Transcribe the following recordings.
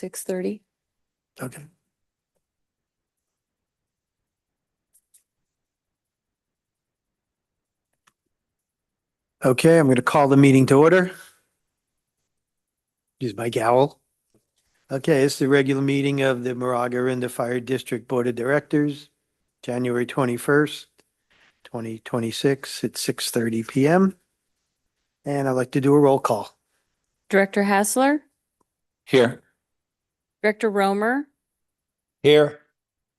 6:30. Okay. Okay, I'm going to call the meeting to order. Use my gavel. Okay, it's the regular meeting of the Moraga-Orinda Fire District Board of Directors, January 21st, 2026 at 6:30 PM. And I'd like to do a roll call. Director Hassler, Here. Director Romer, Here.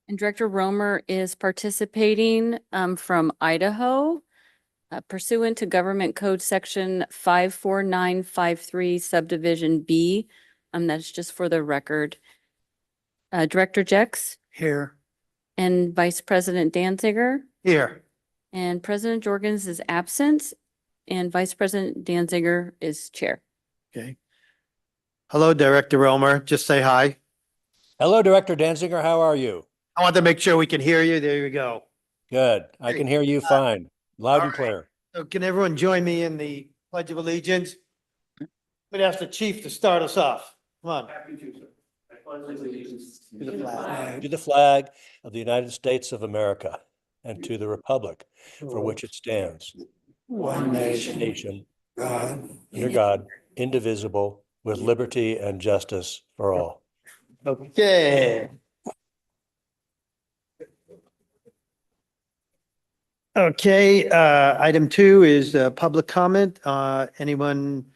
and Director Romer is participating from Idaho pursuant to Government Code Section 54953 Subdivision B. That's just for the record. Director Jex Here. and Vice President Danziger, Here. and President Jorgens is absent, and Vice President Danziger is chair. Okay. Hello, Director Romer. Just say hi. Hello, Director Danziger. How are you? I want to make sure we can hear you. There you go. Good. I can hear you fine. Loud all and right. clear. So can everyone join me in the Pledge of Allegiance? I'm going to ask the chief to start us off. Come on. To the flag To the flag of the United States of America and to the republic for which it stands, one nation, God. under God, indivisible, with liberty and justice for all. Okay. Okay, item 2 is public comment. Anyone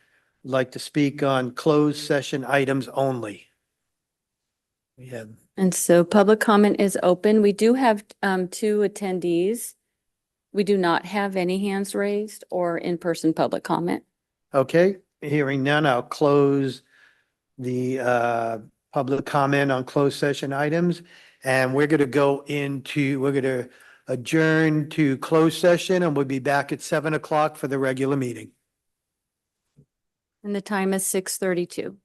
like to speak on closed session items only? We have, And so public comment is open. We do have 2 attendees. We do not have any hands raised or in-person public comment. okay, hearing none, I'll close the public comment on closed session items. And we're going to adjourn to closed session, and we'll be back at 7 o'clock for the regular meeting. And the time is 6:32.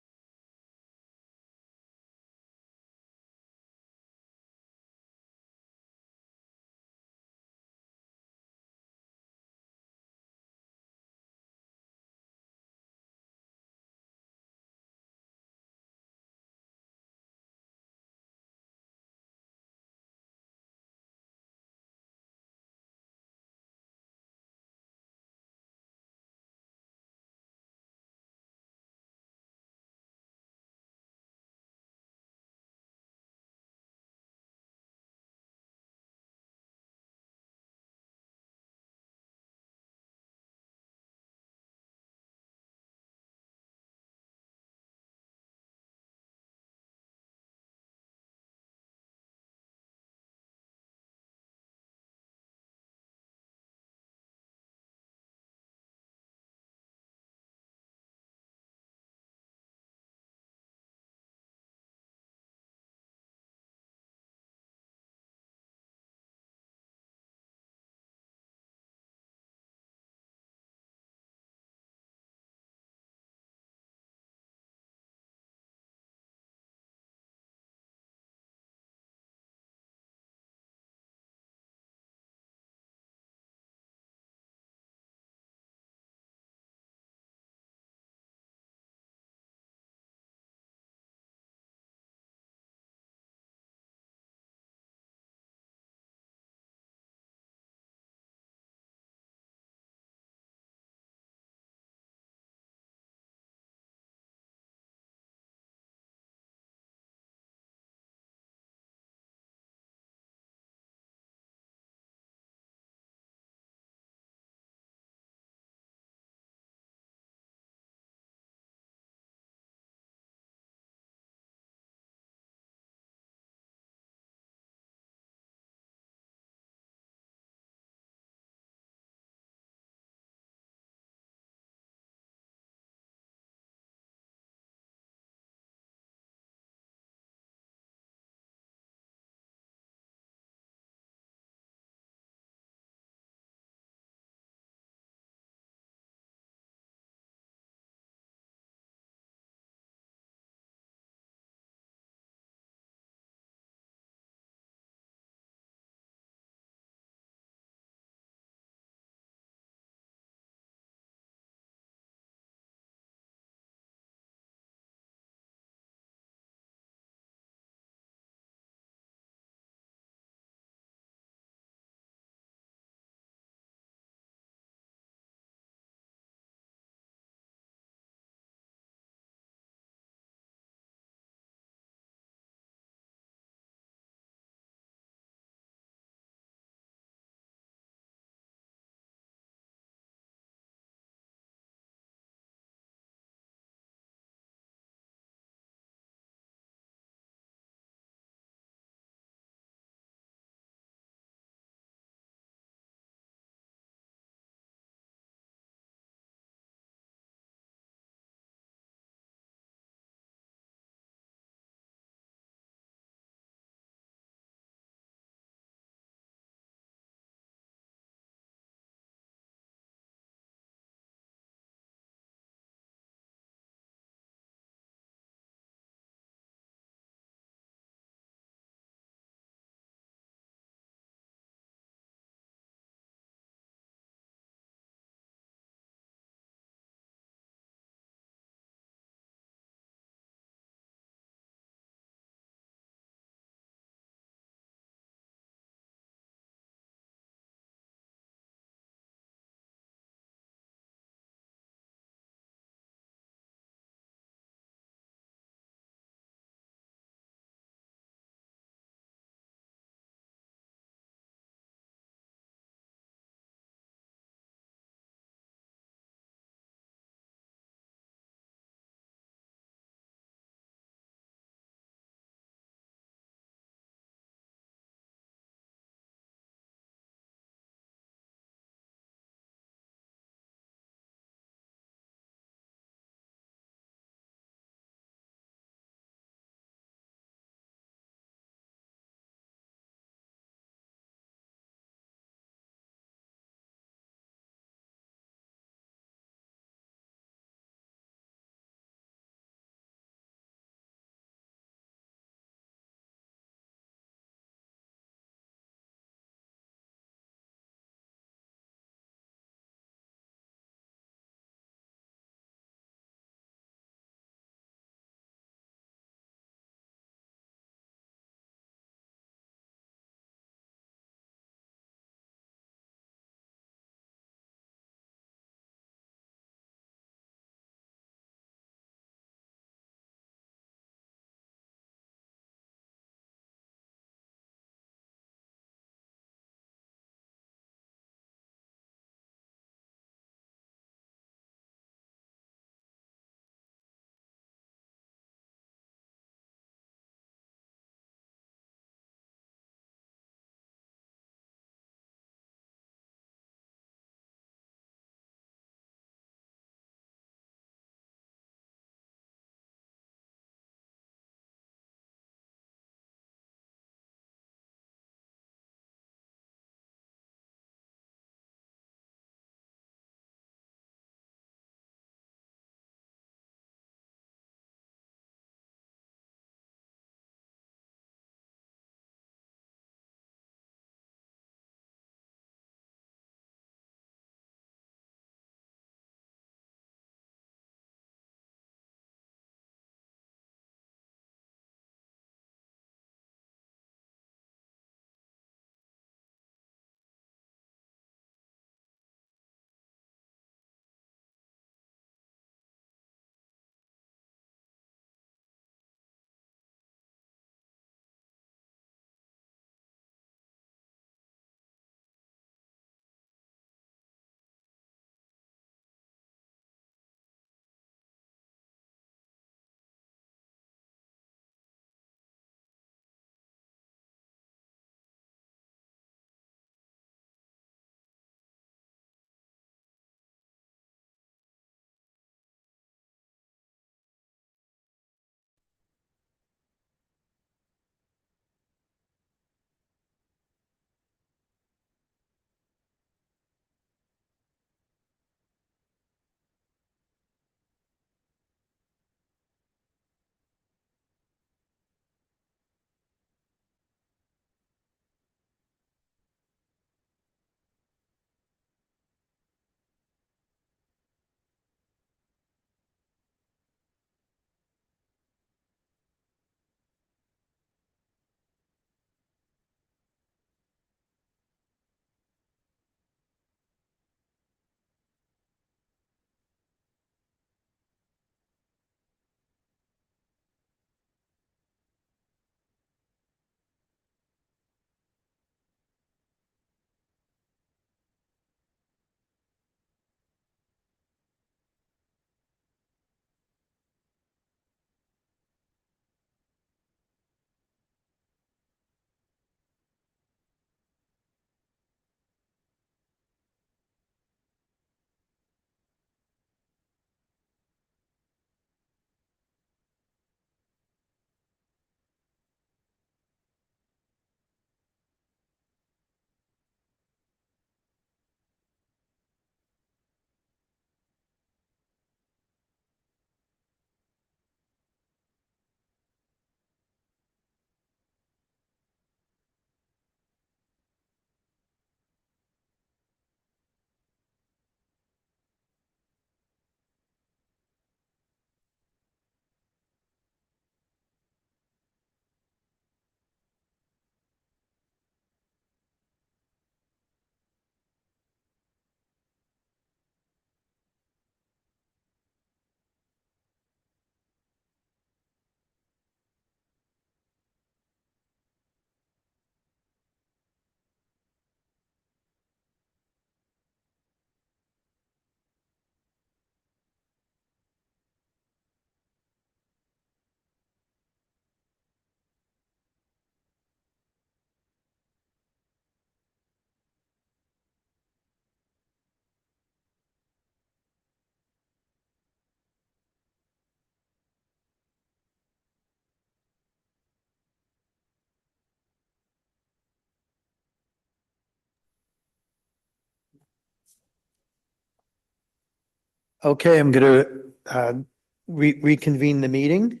Okay, I'm going to reconvene the meeting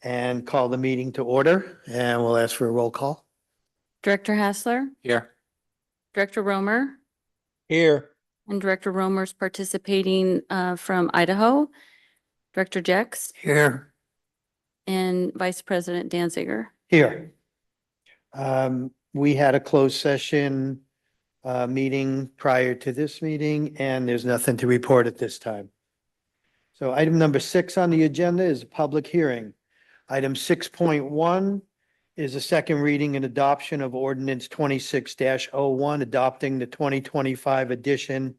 and call the meeting to order, and we'll ask for a roll call. Director Hassler, Here. Director Romer, Here. and Director Romer's participating from Idaho, Director Jex, Here. and Vice President Danziger. Here. We had a closed session meeting prior to this meeting, and there's nothing to report at this time. So item number 6 on the agenda is a public hearing. Item 6.1 is a second reading and adoption of ordinance 26-01, adopting the 2025 edition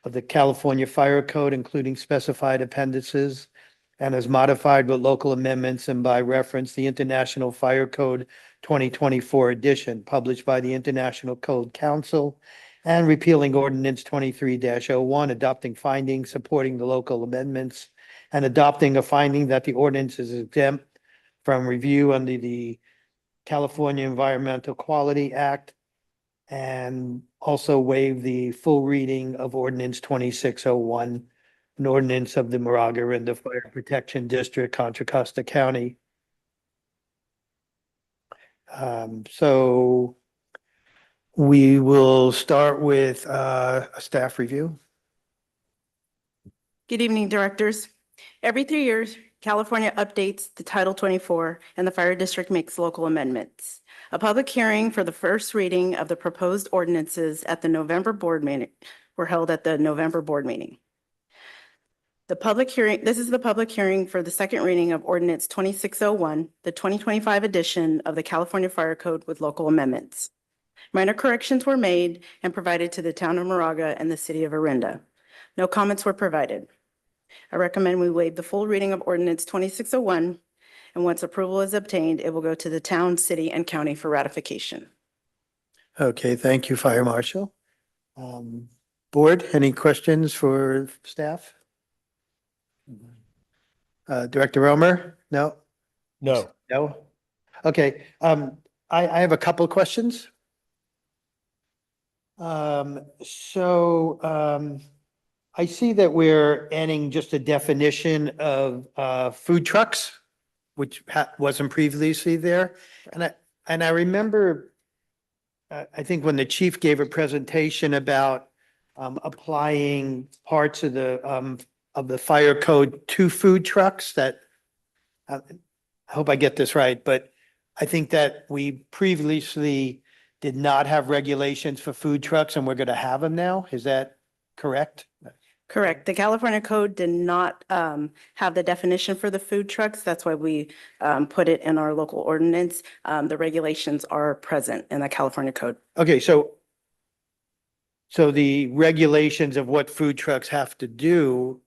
of the California Fire Code, including specified appendices, and as modified with local amendments and by reference, the International Fire Code 2024 edition, published by the International Code Council, and repealing ordinance 23-01, adopting findings supporting the local amendments, and adopting a finding that the ordinance is exempt from review under the California Environmental Quality Act, and also waive the full reading of ordinance 2601, an ordinance of the Moraga-Orinda Fire Protection District, Contra Costa County. So we will start with a staff review. Good evening, directors. Every 3 years, California updates the Title 24 and the Fire District makes local amendments. A public hearing for the first reading of the proposed ordinances at the November board meeting were held at the November board meeting. This is the public hearing for the second reading of ordinance 2601, the 2025 edition of the California Fire Code with local amendments. Minor corrections were made and provided to the town of Moraga and the city of Orinda. No comments were provided. I recommend we waive the full reading of ordinance 2601, and once approval is obtained, it will go to the town, city, and county for ratification. Okay, thank you, Fire Marshal. Board, any questions for staff? Director Romer? No? No. No? Okay, I have a couple of questions. I see that we're adding just a definition of food trucks, which wasn't previously there. And I remember, I think when the chief gave a presentation about applying parts of the fire code to food trucks, that I hope I get this right, but I think that we previously did not have regulations for food trucks, and we're going to have them now. Is that correct? Correct. The California Code did not have the definition for the food trucks. That's why we put it in our local ordinance. The regulations are present in the California Code. Okay, so the regulations of what food trucks have to do,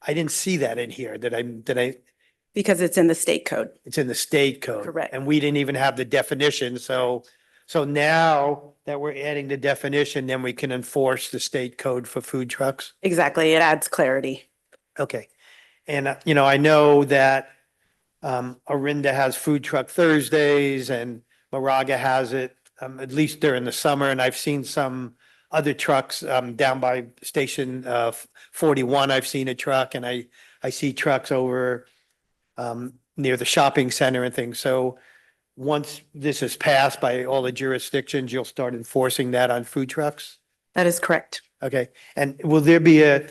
I didn't see that in here. Did I? Because it's in the state code. It's in the state code. Correct. And we didn't even have the definition. So now that we're adding the definition, then we can enforce the state code for food trucks. Exactly. It adds clarity. Okay. And, I know that Orinda has Food Truck Thursdays and Moraga has it, at least during the summer. And I've seen some other trucks down by Station 41. I've seen a truck, and I see trucks over near the shopping center and things. So once this is passed by all the jurisdictions, you'll start enforcing that on food trucks? That is correct. Okay. And will there be I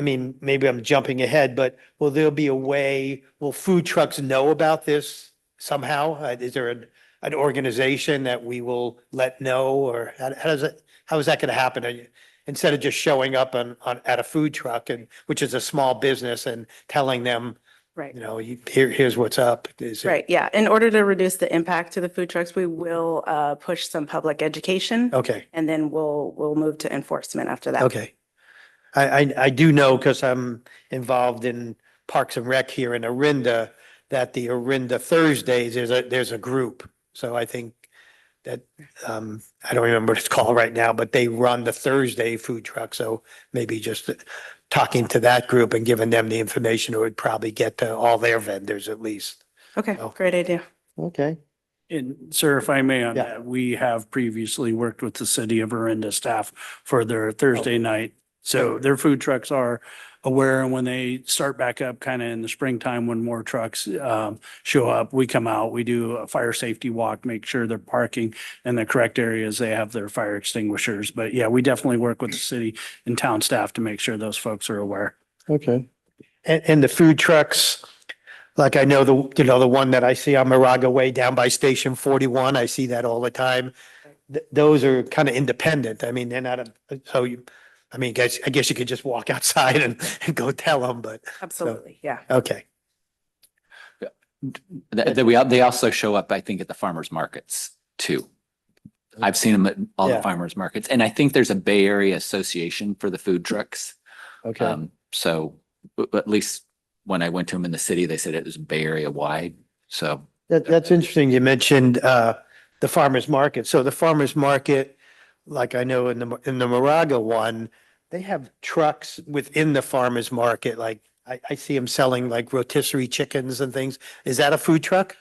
mean, maybe I'm jumping ahead, but will there be a way, will food trucks know about this somehow? Is there an organization that we will let know, or how is that going to happen? Instead of just showing up at a food truck, which is a small business, and telling them, Right. Here's what's up. Right. Yeah. In order to reduce the impact to the food trucks, we will push some public education. Okay. And then we'll move to enforcement after that. Okay. I do know, because I'm involved in Parks and Rec here in Orinda, that the Orinda Thursdays, there's a group. So I think that, I don't remember what it's called right now, but they run the Thursday food truck. So maybe just talking to that group and giving them the information, it would probably get to all their vendors at least. Okay. Oh. Great idea. Okay. And sir, if I may on Yeah. that, we have previously worked with the city of Orinda staff for their Thursday night So their food trucks are aware, and when they start back up kind of in the springtime, when more trucks show up, we come out, we do a fire safety walk, make sure they're parking in the correct areas, they have their fire extinguishers. But yeah, we definitely work with the city and town staff to make sure those folks are aware. Okay. And the food trucks, like I know the one that I see on Moraga Way down by Station 41, I see that all the time. Those are kind of independent. I mean, they're not, I guess you could just walk outside and go tell them, but, Absolutely, yeah. okay. They also show up, I think, at the farmers markets too. I've seen them at all the Yeah. farmers markets, and I think there's a Bay Area Association for the food trucks. Okay. So at least when I went to them in the city, they said it was Bay Area wide. So That's interesting. You mentioned the farmer's market. So the farmer's market, like I know in the Moraga one, they have trucks within the farmer's market. Like I see them selling like rotisserie chickens and things. Is that a food truck?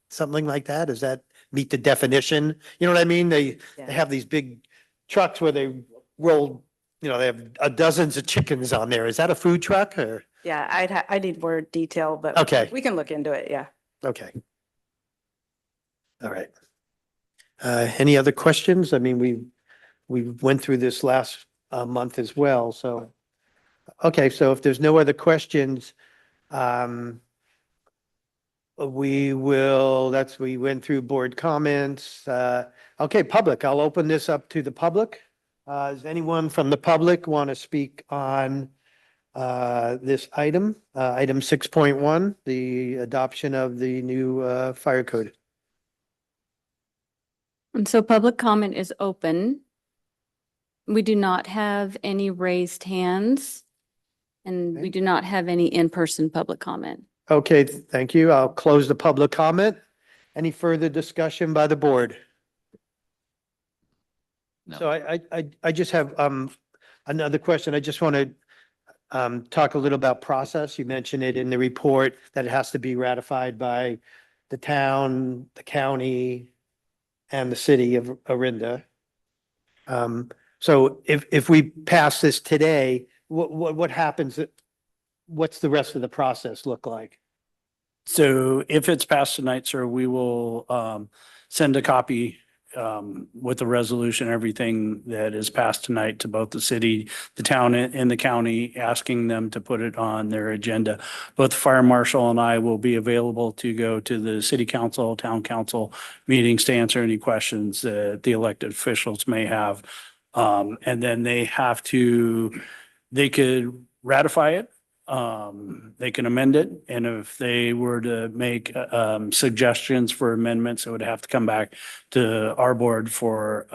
Something like that? Does that meet the definition? You know what I mean? They have these big trucks where they roll, they have dozens of chickens on there. Is that a food truck or? Yeah, I need more detail, but Okay. we can look into it, yeah. Okay. All right. Any other questions? I mean, we went through this last month as well, so. Okay, so if there's no other questions, we went through board comments. Okay, public, I'll open this up to the public. Does anyone from the public want to speak on this item, item 6.1, the adoption of the new fire code? And so public comment is open. We do not have any raised hands, and we do not have any in-person public comment. Okay, thank you. I'll close the public comment. Any further discussion by the board? No. So I just have another question. I just want to talk a little about process. You mentioned it in the report that it has to be ratified by the town, the county, and the city of Orinda. So if we pass this today, what happens? What's the rest of the process look like? So if it's passed tonight, sir, we will send a copy with the resolution, everything that is passed tonight to both the city, the town and the county, asking them to put it on their agenda. Both the fire marshal and I will be available to go to the city council, town council meetings to answer any questions that the elected officials may have. And then they could ratify it. They can amend it, and if they were to make suggestions for amendments, it would have to come back to our board for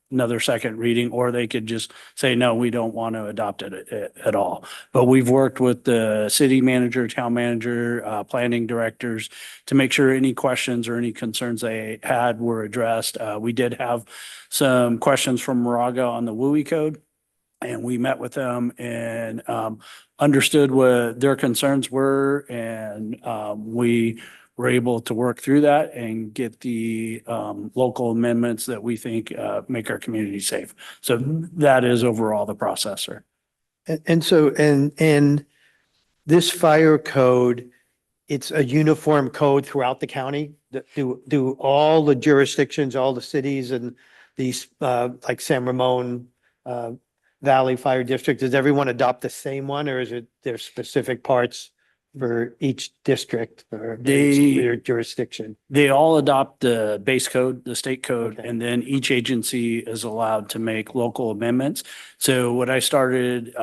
another second reading, or they could just say, no, we don't want to adopt it at all. But we've worked with the city manager, town manager, planning directors to make sure any questions or any concerns they had were addressed. We did have some questions from Moraga on the WUI code, and we met with them and understood what their concerns were, and we were able to work through that and get the local amendments that we think make our community safe. So that is overall the process, sir. And this fire code, it's a uniform code throughout the county? Do all the jurisdictions, all the cities and these like San Ramon Valley Fire District, does everyone adopt the same one, or is it there specific parts for each district or their jurisdiction? They all adopt the base code, the state code, Okay. and then each agency is allowed to make local amendments. So what I started,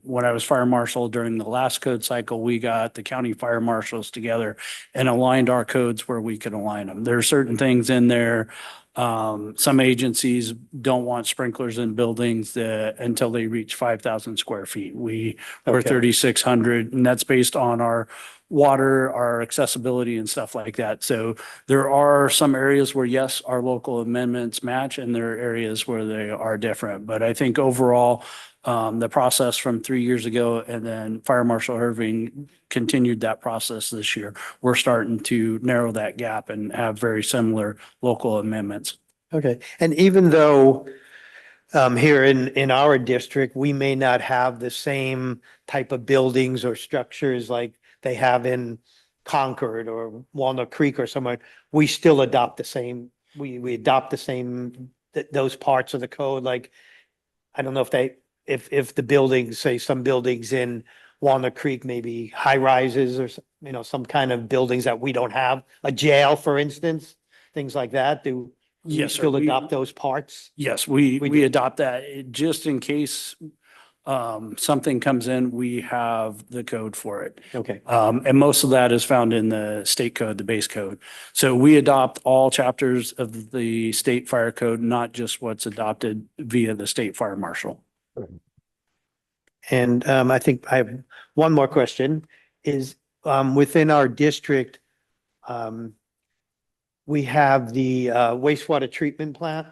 when I was fire marshal during the last code cycle, we got the county fire marshals together and aligned our codes where we could align them. There are certain things in there. Some agencies don't want sprinklers in buildings until they reach 5,000 square feet. We're Okay. 3,600, and that's based on our water, our accessibility and stuff like that. So there are some areas where, yes, our local amendments match, and there are areas where they are different. But I think overall, the process from 3 years ago, and then Fire Marshal Irving continued that process this year. We're starting to narrow that gap and have very similar local amendments. Okay, and even though here in our district, we may not have the same type of buildings or structures like they have in Concord or Walnut Creek or somewhere. We still adopt the same, we adopt the same, those parts of the code, like, I don't know if if the buildings, say some buildings in Walnut Creek, maybe high rises or, some kind of buildings that we don't have, a jail, for instance, things like that, do you Yes, sir. still adopt those parts? Yes, we We do. adopt that just in case something comes in, we have the code for it. Okay, And most of that is found in the state code, the base code. So we adopt all chapters of the state fire code, not just what's adopted via the state fire marshal. and I think I have one more question, is within our district, we have the wastewater treatment plant.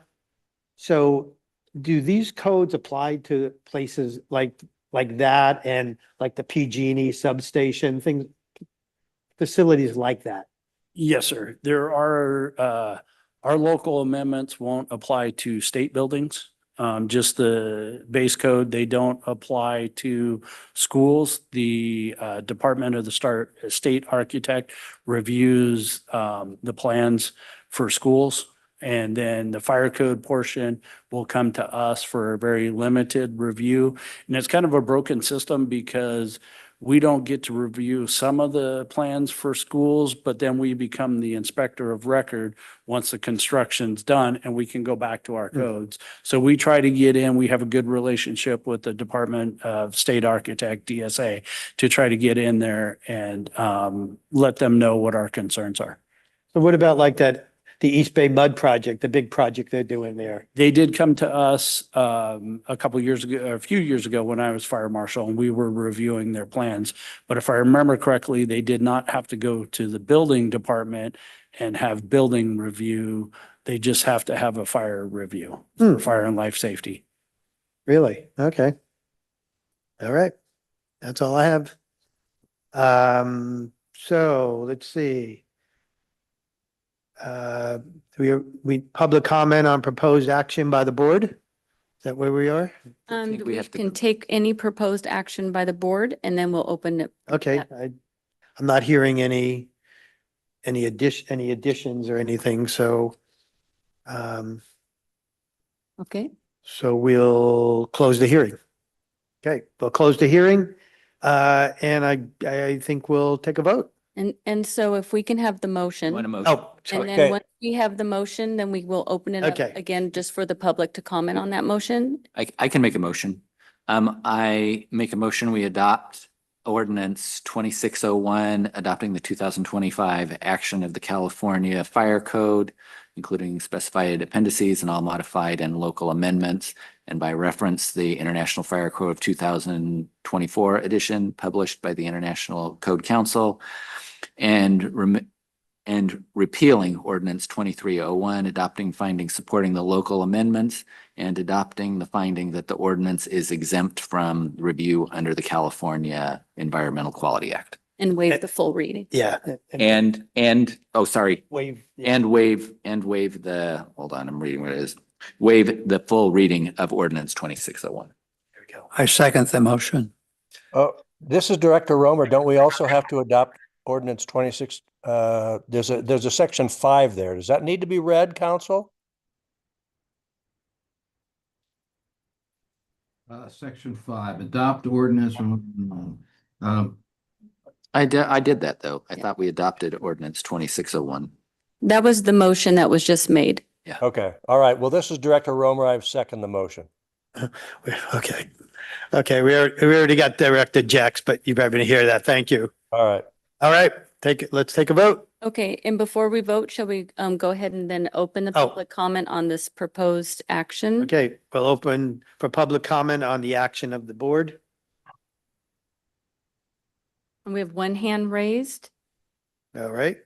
So do these codes apply to places like that and like the PG&E substation, things, facilities like that? Yes, sir. There are, our local amendments won't apply to state buildings. Just the base code, they don't apply to schools. The Department of the State Architect reviews the plans for schools. And then the fire code portion will come to us for a very limited review. And it's kind of a broken system because we don't get to review some of the plans for schools, but then we become the inspector of record once the construction's done and we can go back to our codes. So we try to get in, we have a good relationship with the Department of State Architect, DSA, to try to get in there and let them know what our concerns are. So what about like that, the East Bay Mud Project, the big project they're doing there? They did come to us a couple years ago, a few years ago when I was fire marshal and we were reviewing their plans. But if I remember correctly, they did not have to go to the building department and have building review. They just have to have a fire review for fire and life safety. Really? Okay. All right. That's all I have. So let's see. We public comment on proposed action by the board? Is that where we are? think we We have to can go- take any proposed action by the board and then we'll open it. Okay, Yeah. I'm not hearing any additions or anything, so Okay, so we'll close the hearing. Okay, we'll close the hearing, and I think we'll take a vote. and so if we can have the Want a motion, motion? Oh, and sorry. then Okay. once we have the motion, then we will open it up Okay. again just for the public to comment on that motion. I can make a motion. I make a motion, we adopt ordinance 2601, adopting the 2025 action of the California Fire Code, including specified appendices and all modified and local amendments, and by reference, the International Fire Code of 2024 edition published by the International Code Council, and repealing ordinance 2301, adopting findings supporting the local amendments, and adopting the finding that the ordinance is exempt from review under the California Environmental Quality Act. And waive the full reading. Yeah. Oh, sorry, Wave. and waive the, hold on, I'm reading what it is. Waive the full reading of ordinance 2601. There we go. I second the motion. Oh, this is Director Romer. Don't we also have to adopt ordinance 26? There's a section 5 there. Does that need to be read, council? Section 5, adopt ordinance. I did that, though. I Yeah. thought we adopted ordinance 2601. That was the motion that was just made. Okay, all right. Well, this is Director Romer. I second the motion. Okay. Okay, we already got Director Jex, but you better hear that. Thank you. All right. All right, let's take a vote. Okay, and before we vote, shall we go ahead and then open the Oh. public comment on this proposed action? Okay, we'll open for public comment on the action of the board. And we have one hand raised. All right.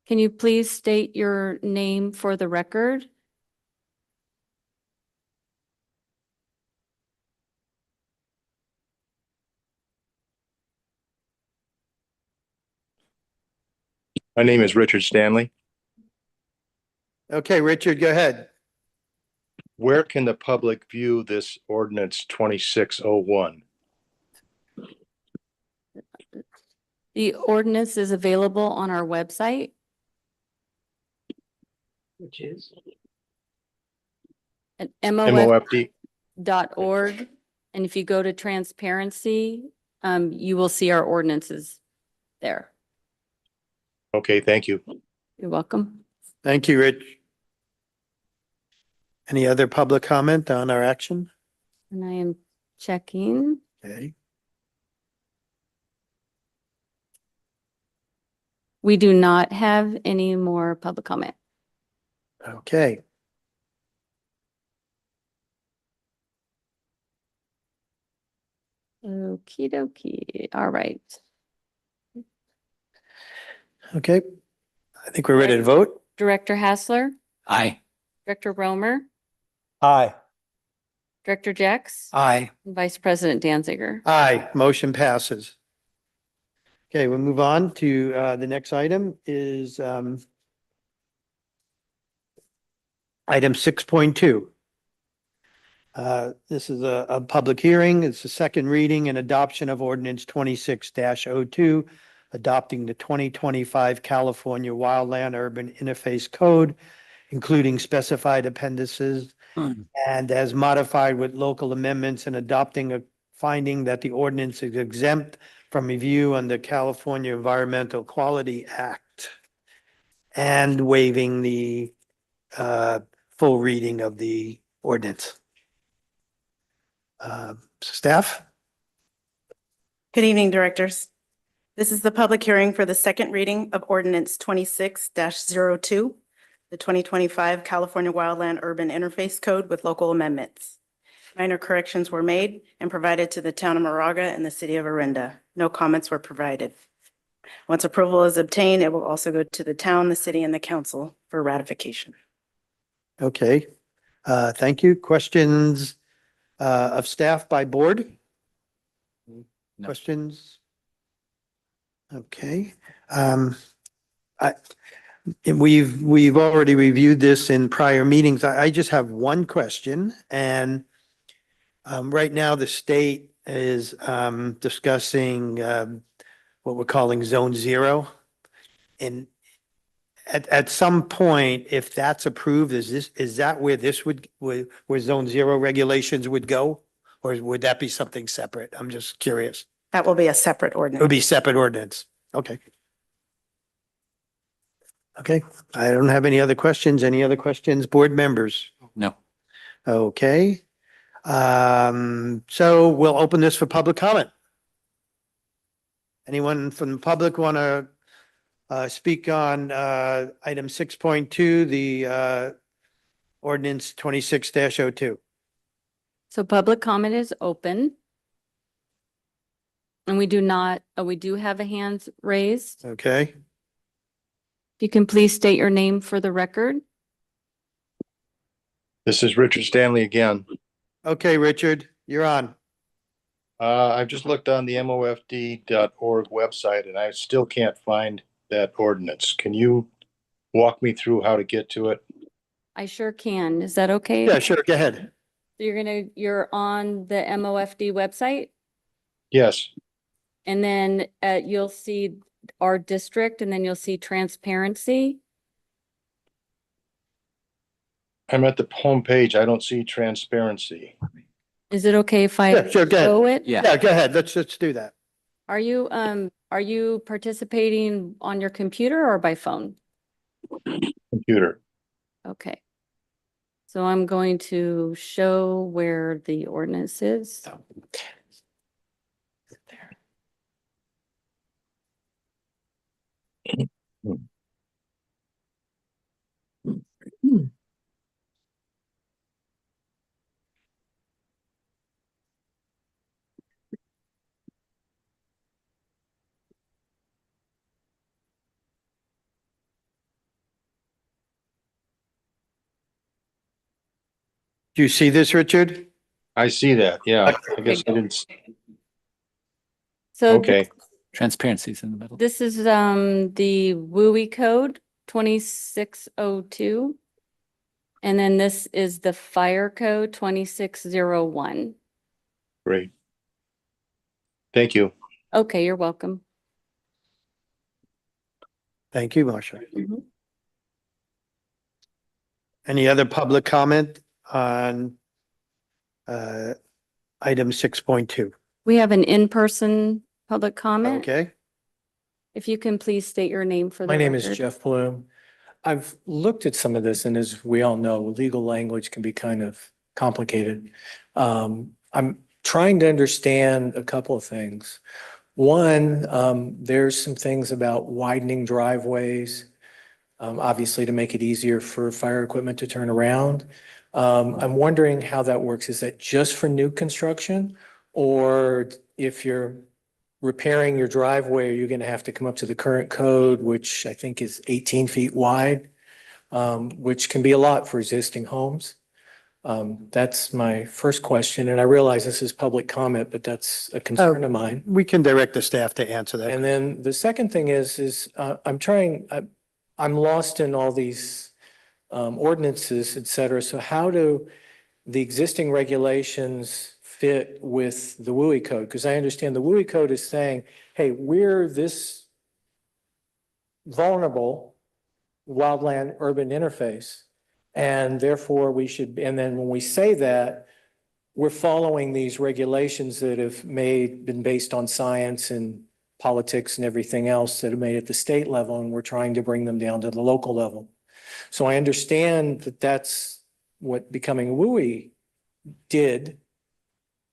Can you please state your name for the record? My name is Richard Stanley. Okay, Richard, go ahead. Where can the public view this ordinance 2601? The ordinance is available on our website. Which is? At MOFD? mof.org. And if you go to transparency, you will see our ordinances there. Okay, thank you. You're welcome. Thank you, Rich. Any other public comment on our action? And I am checking. Okay. We do not have any more public comment. Okay. Okie dokie. All right. Okay. I think we're ready to vote. Director Hassler, Aye. Director Romer, Aye. Director Jex, Aye. and Vice President Danziger. Aye, motion passes. Okay, we'll move on to the next item is item 6.2. This is a public hearing. It's the second reading and adoption of ordinance 26-02, adopting the 2025 California Wildland Urban Interface Code, including specified appendices and as modified with local amendments, and adopting a finding that the ordinance is exempt from review under California Environmental Quality Act, and waiving the full reading of the ordinance. Staff? Good evening, directors. This is the public hearing for the second reading of ordinance 26-02, the 2025 California Wildland Urban Interface Code with local amendments. Minor corrections were made and provided to the town of Moraga and the city of Orinda. No comments were provided. Once approval is obtained, it will also go to the town, the city, and the council for ratification. Okay, thank you. Questions of staff by board? No. Questions? Okay. We've already reviewed this in prior meetings. I just have one question, and right now the state is discussing what we're calling Zone 0. And at some point, if that's approved, is that where this where Zone 0 regulations would go? Or would that be something separate? I'm just curious. That will be a separate It would ordinance. be separate ordinance. Okay. Okay, I don't have any other questions. Any other questions, board members? No. Okay. So we'll open this for public comment. Anyone from the public want to speak on item 6.2, the ordinance 26-02? So public comment is open. And we do have a hand raised. Okay, If you can please state your name for the record. This is Richard Stanley again. okay, Richard, you're on. I've just looked on the MOFD.org website and I still can't find that ordinance. Can you walk me through how to get to it? I sure can. Is that okay? Yeah, sure, go ahead. You're on the MOFD website, Yes, and then you'll see our district, and then you'll see transparency. I'm at the home page. I don't see transparency. Is it okay if I Yeah, sure, go ahead. show it? Yeah. Yeah, go ahead. Let's do that. Are you participating on your computer or by phone? Computer. Okay. So I'm going to show where the ordinance is. Do you see this, Richard? I see that. Yeah, I guess I didn't. So Okay, Transparency's in the middle. this is the WUI code 2602. And then this is the Fire Code 2601. Great. Thank you. Okay, you're welcome. Thank you, Marcia. Mhm. Any other public comment on item 6.2? We have an in-person public comment. Okay, If you can please state your name for the My name is record. Jeff Bloom. I've looked at some of this, and as we all know, legal language can be kind of complicated. I'm trying to understand a couple of things. One, there's some things about widening driveways, obviously to make it easier for fire equipment to turn around. I'm wondering how that works. Is that just for new construction? Or if you're repairing your driveway, you're going to have to come up to the current code, which I think is 18 feet wide, which can be a lot for existing homes. That's my first question. And I realize this is public comment, but that's a concern of mine. we can direct the staff to answer that. And then the second thing is I'm lost in all these ordinances, et cetera. So how do the existing regulations fit with the WUI code? Because I understand the WUI code is saying, hey, we're this vulnerable wildland urban interface. And therefore we should, and then when we say that, we're following these regulations that have been based on science and politics and everything else that are made at the state level, and we're trying to bring them down to the local level. So I understand that that's what becoming WUI did.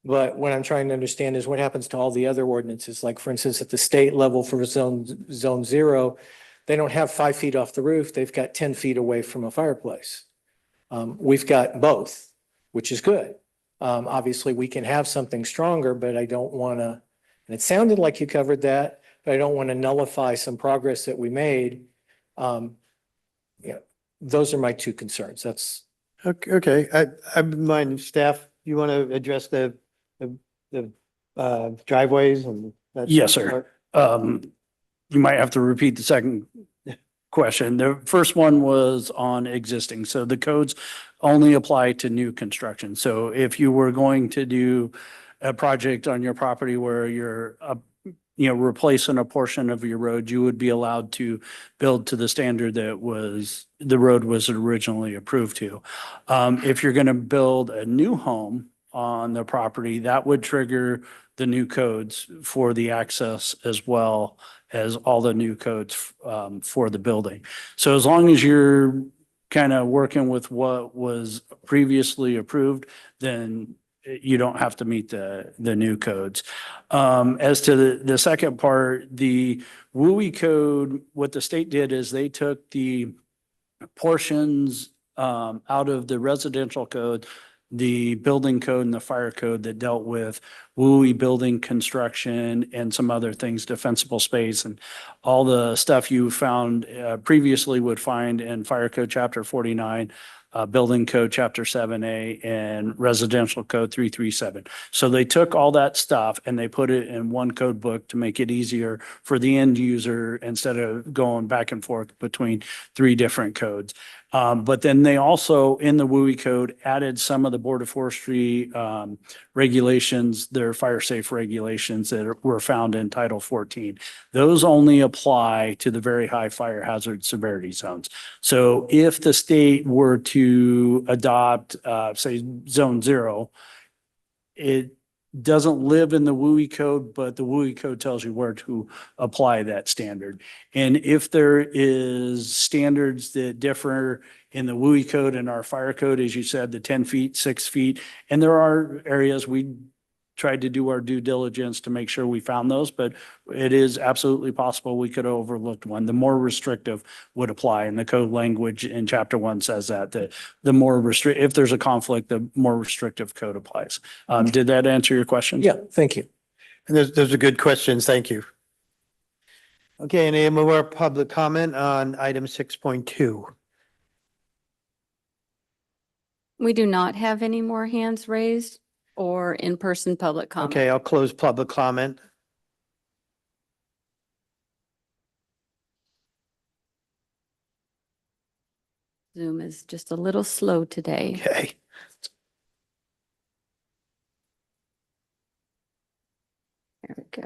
But what I'm trying to understand is what happens to all the other ordinances, like for instance, at the state level for zone 0, they don't have 5 feet off the roof. They've got 10 feet away from a fireplace. We've got both, which is good. Obviously we can have something stronger, but I don't want to, and it sounded like you covered that, but I don't want to nullify some progress that we made. Those are my two concerns. That's Okay, I mind staff, you want to address the driveways and that? Yes, sir. You might have to repeat the second question. The first one was on existing. So the codes only apply to new construction. So if you were going to do a project on your property where you're replacing a portion of your road, you would be allowed to build to the standard that the road was originally approved to. If you're going to build a new home on the property, that would trigger the new codes for the access as well as all the new codes for the building. So as long as you're kind of working with what was previously approved, then you don't have to meet the new codes. As to the second part, the WUI code, what the state did is they took the portions out of the residential code, the building code and the fire code that dealt with WUI building construction and some other things, defensible space, and all the stuff you found previously would find in Fire Code Chapter 49, Building Code Chapter 7A, and Residential Code 337. So they took all that stuff and they put it in one code book to make it easier for the end user instead of going back and forth between 3 different codes. But then they also, in the WUI code, added some of the Board of Forestry regulations, their fire safe regulations that were found in Title 14. Those only apply to the very high fire hazard severity zones. So if the state were to adopt, say, Zone 0, it doesn't live in the WUI code, but the WUI code tells you where to apply that standard. And if there is standards that differ in the WUI code and our fire code, as you said, the 10 feet, 6 feet, and there are areas we tried to do our due diligence to make sure we found those, but it is absolutely possible we could have overlooked one. The more restrictive would apply, and the code language in Chapter 1 says that the more restrict, if there's a conflict, the more restrictive code applies. Did that answer your question? yeah, thank you. And those are good questions. Thank you. Okay, any more public comment on item 6.2? We do not have any more hands raised or in-person public comment. Okay, I'll close public comment. Zoom is just a little slow today. Okay. There we go.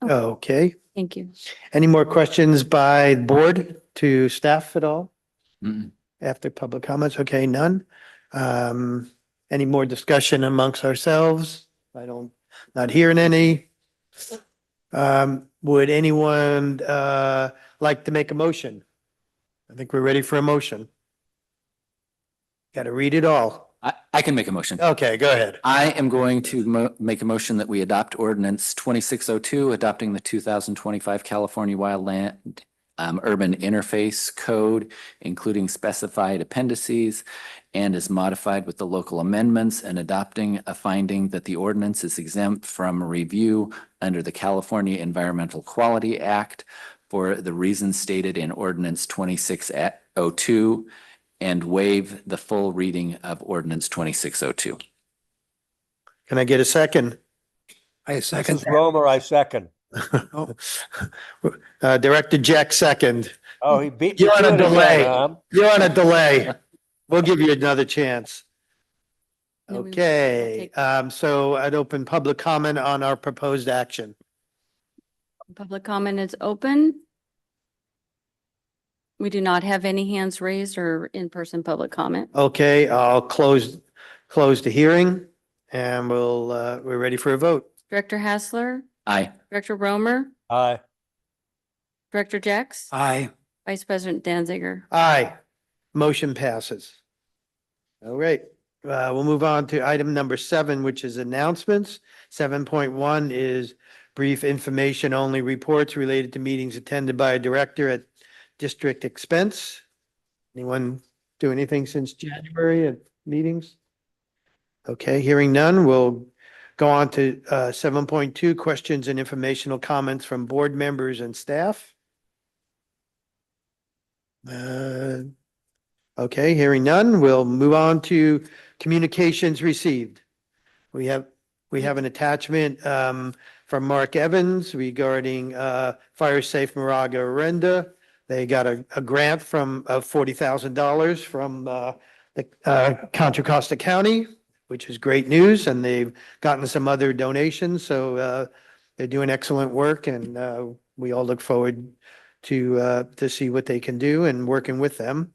Okay. Thank you. Any more questions by the board to staff at all Mm-mm. after public comments? Okay, none. Any more discussion amongst ourselves? Not hearing any. Would anyone like to make a motion? I think we're ready for a motion. Got to read it all. I can make a motion. Okay, go ahead. I am going to make a motion that we adopt ordinance 2602, adopting the 2025 California Wildland Urban Interface Code, including specified appendices, and is modified with the local amendments, and adopting a finding that the ordinance is exempt from review under the California Environmental Quality Act for the reasons stated in ordinance 2602, and waive the full reading of ordinance 2602. Can I get a second? This is Romer, I second. Director Jack second. Oh, he beat me You're on to a it again, delay. huh? You're on a delay. We'll give you another chance. Then we will Okay, take- so I'd open public comment on our proposed action. Public comment is open. We do not have any hands raised or in-person public comment. Okay, I'll close the hearing and we're ready for a vote. Director Hassler, Aye. Director Romer, Aye. Director Jex, Aye. Vice President Danziger. Aye. Motion passes. All right, we'll move on to item number 7, which is announcements. 7.1 is brief information only reports related to meetings attended by a director at district expense. Anyone do anything since January at meetings? Okay, hearing none, we'll go on to 7.2, questions and informational comments from board members and staff. Okay, hearing none, we'll move on to communications received. We have an attachment from Mark Evans regarding Fire Safe Moraga-Orinda. They got a grant of $40,000 from the Contra Costa County, which is great news, and they've gotten some other donations, so they're doing excellent work, and we all look forward to see what they can do and working with them.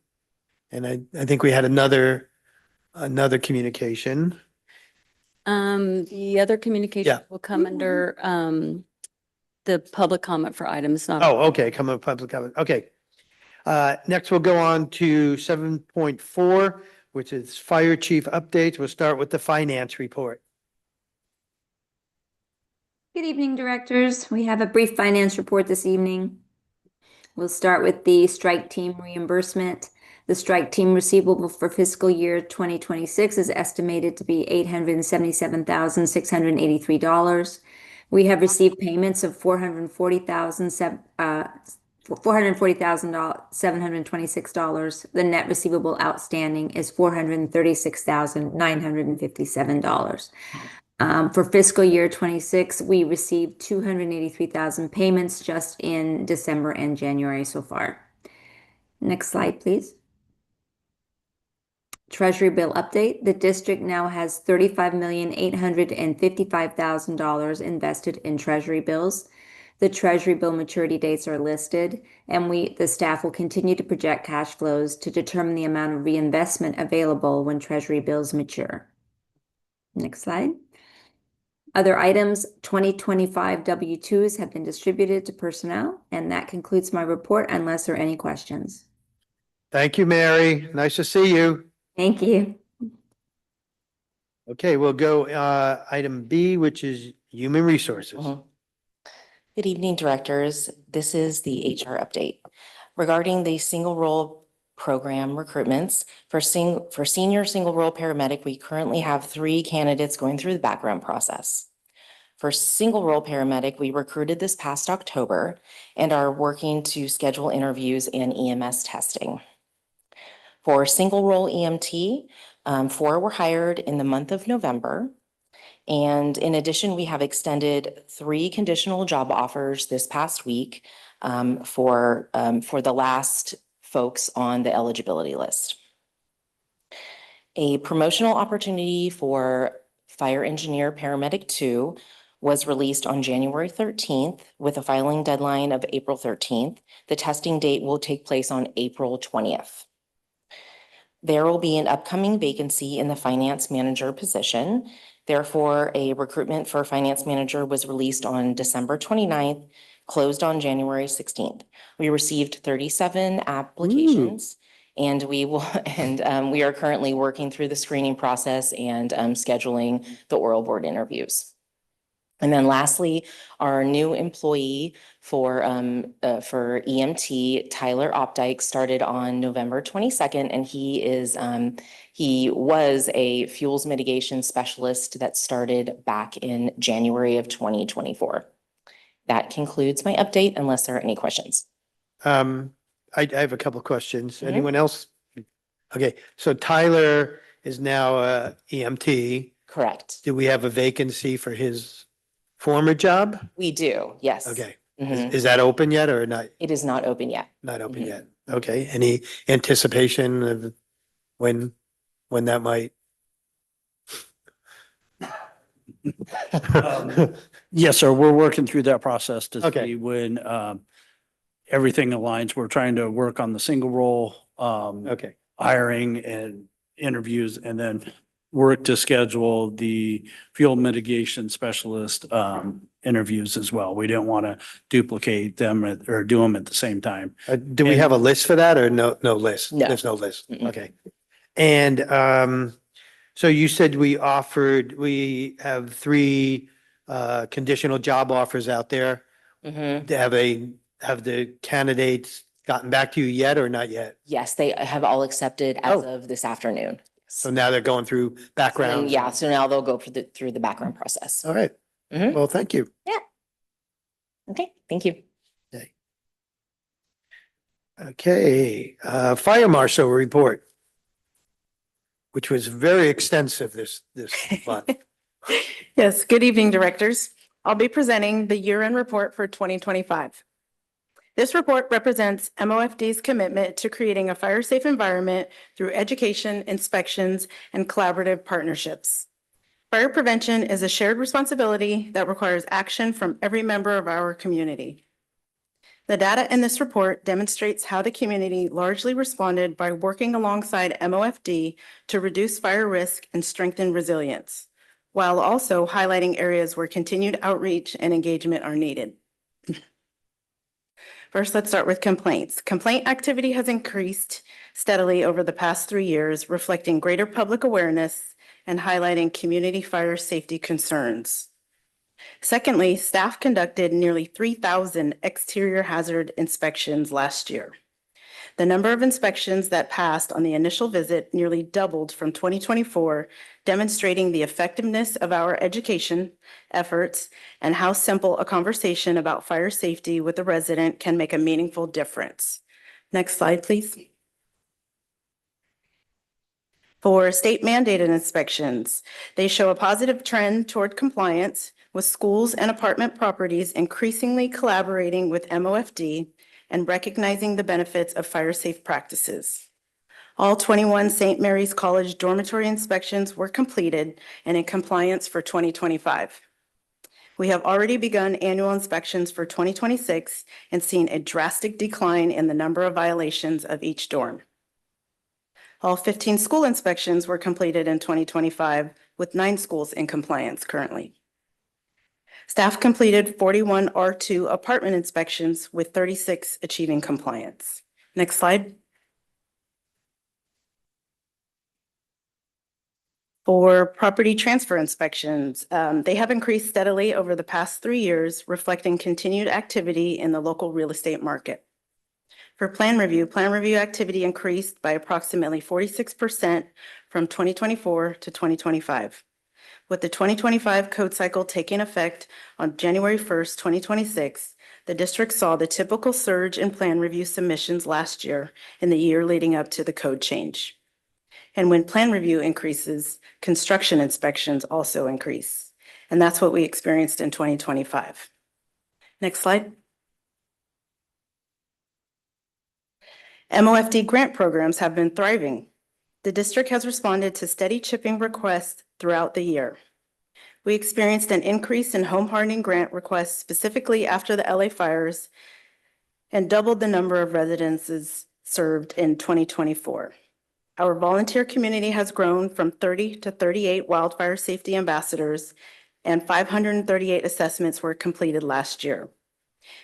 And I think we had another communication. The other communication will come under the public comment for items, not. Oh, okay, come up public comment. Okay. Next, we'll go on to 7.4, which is fire chief updates. We'll start with the finance report. Good evening, directors. We have a brief finance report this evening. We'll start with the strike team reimbursement. The strike team receivable for fiscal year 2026 is estimated to be $877,683. We have received payments of $440,726. The net receivable outstanding is $436,957. For fiscal year 26, we received 283,000 payments just in December and January so far. Next slide, please. Treasury bill update. The district now has $35,855,000 invested in treasury bills. The treasury bill maturity dates are listed, and the staff will continue to project cash flows to determine the amount of reinvestment available when treasury bills mature. Next slide. Other items, 2025 W-2s have been distributed to personnel, and that concludes my report unless there are any questions. Thank you, Mary. Nice to see you. Thank you. Okay, we'll go item B, which is human resources. Good evening, directors. This is the HR update. Regarding the single role program recruitments for senior single role paramedic, we currently have 3 candidates going through the background process. For single role paramedic, we recruited this past October and are working to schedule interviews and EMS testing. For single role EMT, 4 were hired in the month of November. And in addition, we have extended 3 conditional job offers this past week for the last folks on the eligibility list. A promotional opportunity for Fire Engineer Paramedic 2 was released on January 13th with a filing deadline of April 13th. The testing date will take place on April 20th. There will be an upcoming vacancy in the finance manager position. Therefore, a recruitment for finance manager was released on December 29th, closed on January 16th. We received 37 applications. And we are currently working through the screening process and scheduling the oral board interviews. And then lastly, our new employee for EMT, Tyler Opdyke, started on November 22nd, and he was a fuels mitigation specialist that started back in January of 2024. That concludes my update, unless there are any questions. I have a couple of questions. Anyone else? Okay, so Tyler is now EMT. Correct. Do we have a vacancy for his former job? We do, yes. Okay. Mhm. Is that open yet or not? It is not open yet. Not open Mhm. yet. Okay. Any anticipation of when that might? Yes, sir. We're working through that process to Okay. see when everything aligns. We're trying to work on the single role Okay. hiring and interviews, and then work to schedule the fuel mitigation specialist interviews as well. We didn't want to duplicate them or do them at the same time. Do we have a list for that or no list? No. There's no list. Mm-mm. Okay. And so you said we have 3 conditional job offers out there. Mhm. Have the candidates gotten back to you yet or not yet? Yes, they have all accepted as Oh. of this afternoon. So now they're going through And backgrounds? yeah, so now they'll go through the background process. All right. Mhm. Well, thank you. Okay, thank you. Okay, fire marshal report, which was very extensive this month. Yes, good evening, directors. I'll be presenting the year-end report for 2025. This report represents MOFD's commitment to creating a fire-safe environment through education, inspections, and collaborative partnerships. Fire prevention is a shared responsibility that requires action from every member of our community. The data in this report demonstrates how the community largely responded by working alongside MOFD to reduce fire risk and strengthen resilience, while also highlighting areas where continued outreach and engagement are needed. First, let's start with complaints. Complaint activity has increased steadily over the past 3 years, reflecting greater public awareness and highlighting community fire safety concerns. Secondly, staff conducted nearly 3,000 exterior hazard inspections last year. The number of inspections that passed on the initial visit nearly doubled from 2024, demonstrating the effectiveness of our education efforts and how simple a conversation about fire safety with the resident can make a meaningful difference. Next slide, please. For state mandated inspections, they show a positive trend toward compliance, with schools and apartment properties increasingly collaborating with MOFD and recognizing the benefits of fire safe practices. All 21 St. Mary's College dormitory inspections were completed and in compliance for 2025. We have already begun annual inspections for 2026 and seen a drastic decline in the number of violations of each dorm. All 15 school inspections were completed in 2025, with 9 schools in compliance currently. Staff completed 41 R2 apartment inspections, with 36 achieving compliance. Next slide. For property transfer inspections, they have increased steadily over the past 3 years, reflecting continued activity in the local real estate market. For plan review activity increased by approximately 46% from 2024 to 2025. With the 2025 code cycle taking effect on January 1st, 2026, the district saw the typical surge in plan review submissions last year in the year leading up to the code change. And when plan review increases, construction inspections also increase. And that's what we experienced in 2025. Next slide. MOFD grant programs have been thriving. The district has responded to steady chipping requests throughout the year. We experienced an increase in home hardening grant requests specifically after the LA fires and doubled the number of residences served in 2024. Our volunteer community has grown from 30 to 38 wildfire safety ambassadors, and 538 assessments were completed last year.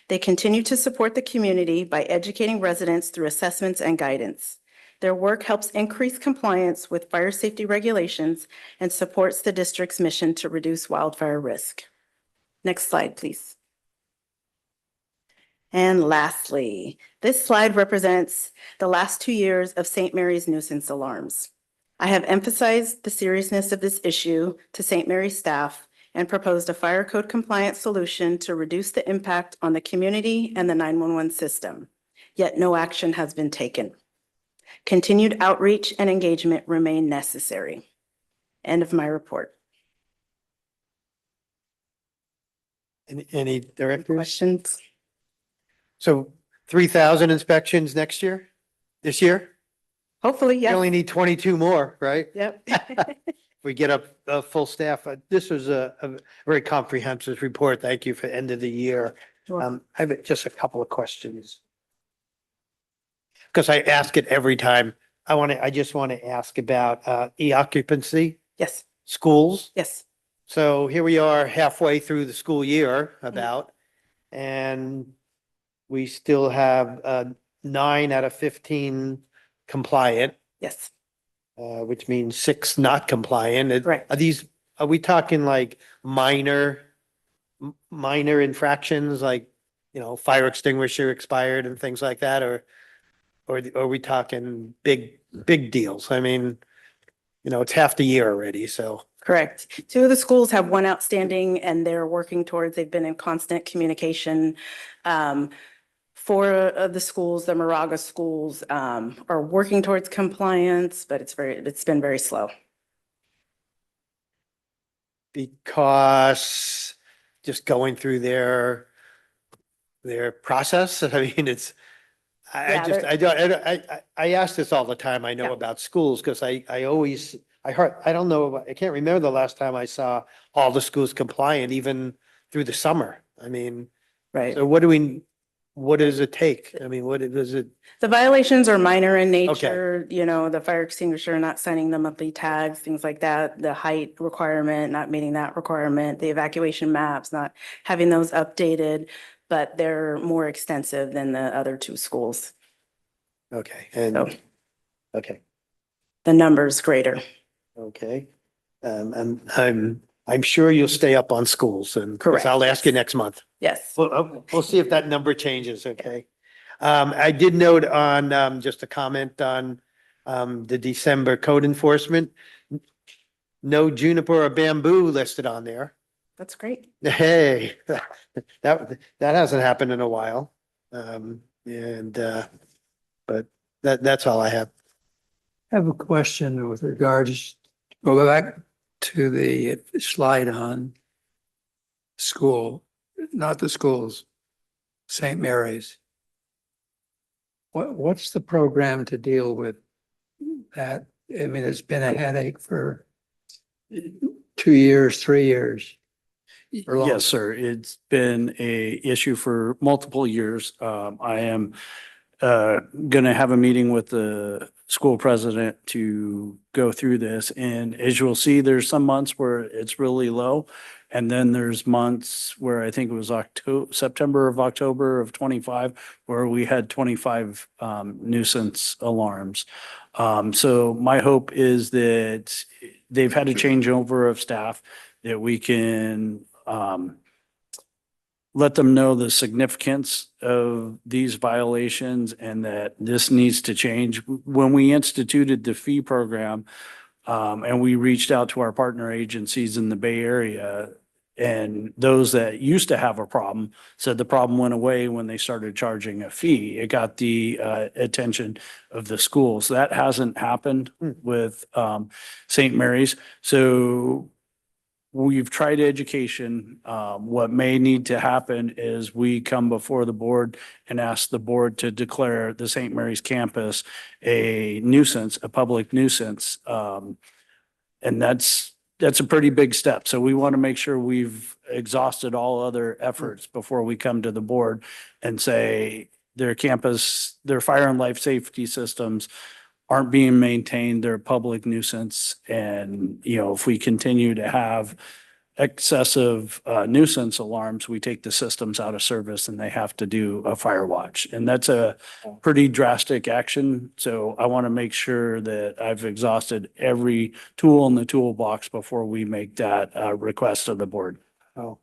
They continue to support the community by educating residents through assessments and guidance. Their work helps increase compliance with fire safety regulations and supports the district's mission to reduce wildfire risk. Next slide, please. And lastly, this slide represents the last 2 years of St. Mary's nuisance alarms. I have emphasized the seriousness of this issue to St. Mary's staff and proposed a fire code compliant solution to reduce the impact on the community and the 911 system. Yet no action has been taken. Continued outreach and engagement remain necessary. End of my report. Any directors? Questions? So 3,000 inspections next year, this year? Hopefully, You only yes. need 22 more, right? Yep. If we get a full staff. This was a very comprehensive report. Thank you for end of the year. Sure. I have just a couple of questions. Because I ask it every time. I just want to ask about e-occupancy, Yes, schools. yes. So here we are halfway through the school year about, and we still have 9 out of 15 compliant, Yes, which means 6 not compliant. Correct. Are we talking like minor infractions, like, fire extinguisher expired and things like that, or are we talking big deals? I mean, it's half the year already, so. correct. 2 of the schools have 1 outstanding and they're working towards, they've been in constant communication. 4 of the schools, the Moraga schools, are working towards compliance, but it's been very slow. Because just going through their process, I mean, I ask this all the time. I know Yeah. about schools because I don't know, I can't remember the last time I saw all the schools compliant, even through the summer. I mean, Right. so what does it take? I mean, what does it? The violations are minor in nature, the fire extinguisher, not signing the monthly tags, things like that, the height requirement, not meeting that requirement, the evacuation maps, not having those updated, but they're more extensive than the other 2 schools. Okay, So okay, the number's greater. okay. I'm sure you'll stay up on schools and 'cause Correct. I'll ask you next month. Yes. We'll see if that number changes, okay? I did note on, just a comment on, the December code enforcement. No juniper or bamboo listed on there. That's great. Hey, that hasn't happened in a while. But that's all I have. I have a question with regards, go back to the slide on school, not the schools, St. Mary's. What's the program to deal with that? I mean, it's been a headache for 2 years, 3 years. or longer. Yes, sir. It's been a issue for multiple years. I am gonna have a meeting with the school president to go through this. And as you'll see, there's some months where it's really low. And then there's months where I think it was October of 25, where we had 25 nuisance alarms. So my hope is that they've had a changeover of staff, that we can let them know the significance of these violations and that this needs to change. When we instituted the fee program, And we reached out to our partner agencies in the Bay Area. And those that used to have a problem said the problem went away when they started charging a fee. It got the attention of the schools. That hasn't happened with St. Mary's. So we've tried education. What may need to happen is we come before the board and ask the board to declare the St. Mary's campus a nuisance, a public nuisance. And that's a pretty big step. So we want to make sure we've exhausted all other efforts before we come to the board and say their campus, their fire and life safety systems aren't being maintained, they're a public nuisance. And, you know, if we continue to have excessive nuisance alarms, we take the systems out of service and they have to do a fire watch. And that's a pretty drastic action. So I want to make sure that I've exhausted every tool in the toolbox before we make that request of the board. Oh,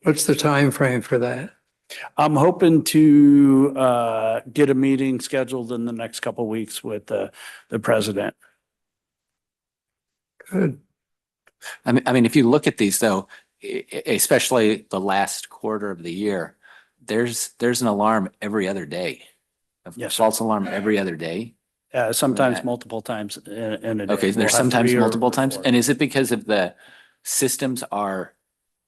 what's the time frame for that? I'm hoping to get a meeting scheduled in the next couple of weeks with the president. Good. I mean, if you look at these though, especially the last quarter of the year, there's an alarm every other day. A Yes, sir. false alarm every other day. Sometimes Right. multiple times in a day. Okay, We'll there's have sometimes 3 or multiple times. 4. And is it because of the systems are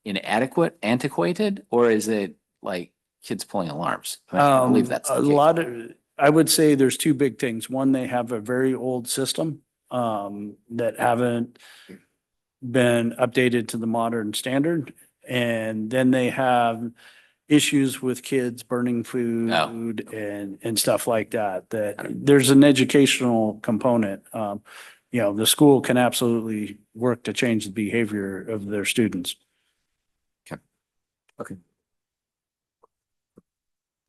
inadequate, antiquated, or is it like kids pulling alarms? I believe that's the A case. lot of, I would say there's 2 big things. One, they have a very old system that haven't been updated to the modern standard. And then they have issues with kids burning food and stuff like that, that there's an educational component. You know, the school can absolutely work to change the behavior of their students.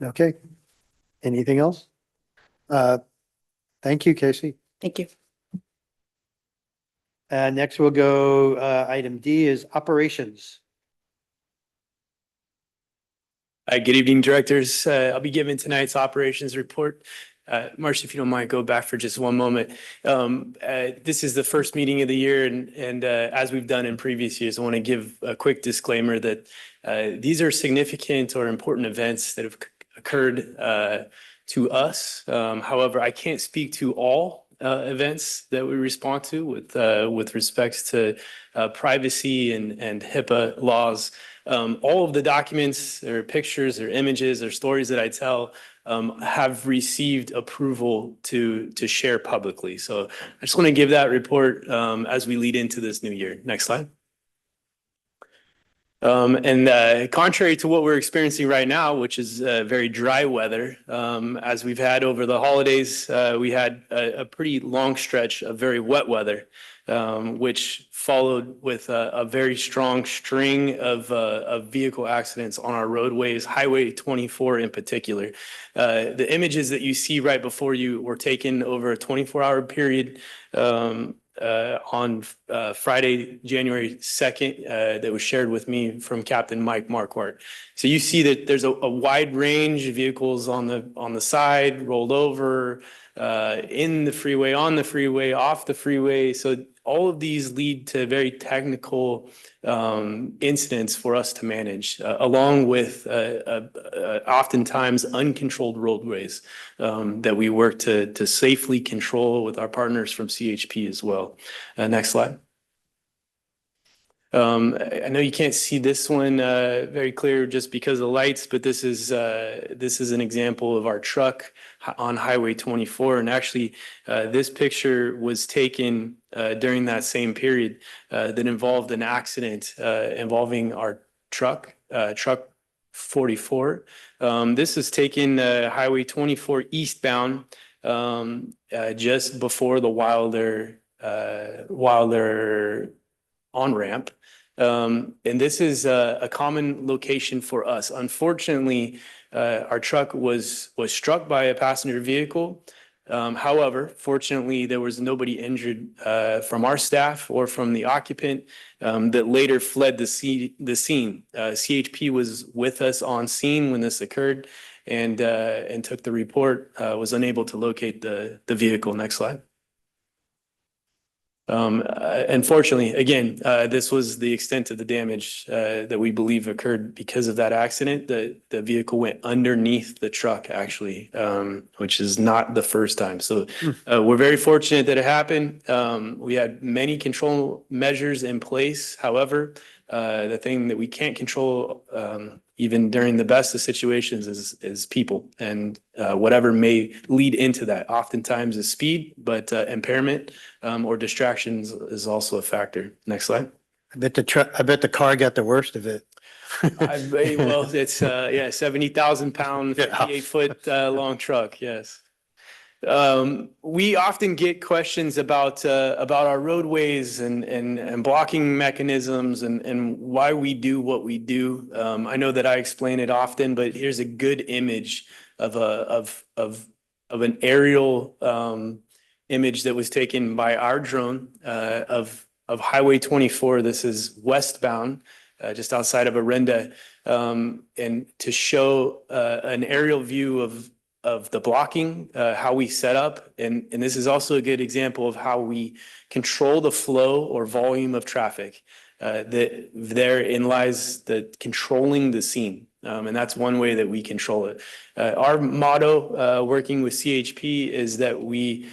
Okay. Anything else? Thank you, Casey. Thank you. Next we'll go, item D is operations. Good evening, directors. I'll be giving tonight's operations report. Marcia, if you don't mind, go back for just one moment. This is the first meeting of the year, and as we've done in previous years, I want to give a quick disclaimer that these are significant or important events that have occurred to us. However, I can't speak to all events that we respond to with respects to privacy and HIPAA laws. All of the documents or pictures or images or stories that I tell have received approval to share publicly. So I just want to give that report as we lead into this new year. Next slide. And contrary to what we're experiencing right now, which is very dry weather, as we've had over the holidays, we had a pretty long stretch of very wet weather, which followed with a very strong string of vehicle accidents on our roadways, Highway 24 in particular. The images that you see right before you were taken over a 24-hour period on Friday, January 2nd, that was shared with me from Captain Mike Marquardt. So you see that there's a wide range of vehicles on the side, rolled over, in the freeway, on the freeway, off the freeway. So all of these lead to very technical incidents for us to manage, along with oftentimes uncontrolled roadways that we work to safely control with our partners from CHP as well. Next slide. I know you can't see this one very clear just because of the lights, but this is an example of our truck on Highway 24. And actually, this picture was taken during that same period that involved an accident involving our truck 44. This is taken Highway 24 eastbound just before the Wilder on-ramp. And this is a common location for us. Unfortunately, our truck was struck by a passenger vehicle. However, fortunately, there was nobody injured from our staff or from the occupant that later fled the scene. CHP was with us on scene when this occurred and took the report, was unable to locate the vehicle. Next slide. Unfortunately, again, this was the extent of the damage that we believe occurred because of that accident. The vehicle went underneath the truck, actually, which is not the first time. So we're very fortunate that it happened. We had many control measures in place. However, the thing that we can't control, even during the best of situations, is people, and whatever may lead into that. Oftentimes is speed, but impairment or distractions is also a factor. Next slide. I bet the car got the worst of it. Well, it's 70,000 pound, Yeah. 58-foot long truck. Yes. We often get questions about our roadways and blocking mechanisms and why we do what we do. I know that I explain it often, but here's a good image of an aerial image that was taken by our drone of Highway 24. This is westbound, just outside of Orinda, and to show an aerial view of the blocking, how we set up. And this is also a good example of how we control the flow or volume of traffic. Therein lies the controlling the scene. And that's one way that we control it. Our motto working with CHP is that we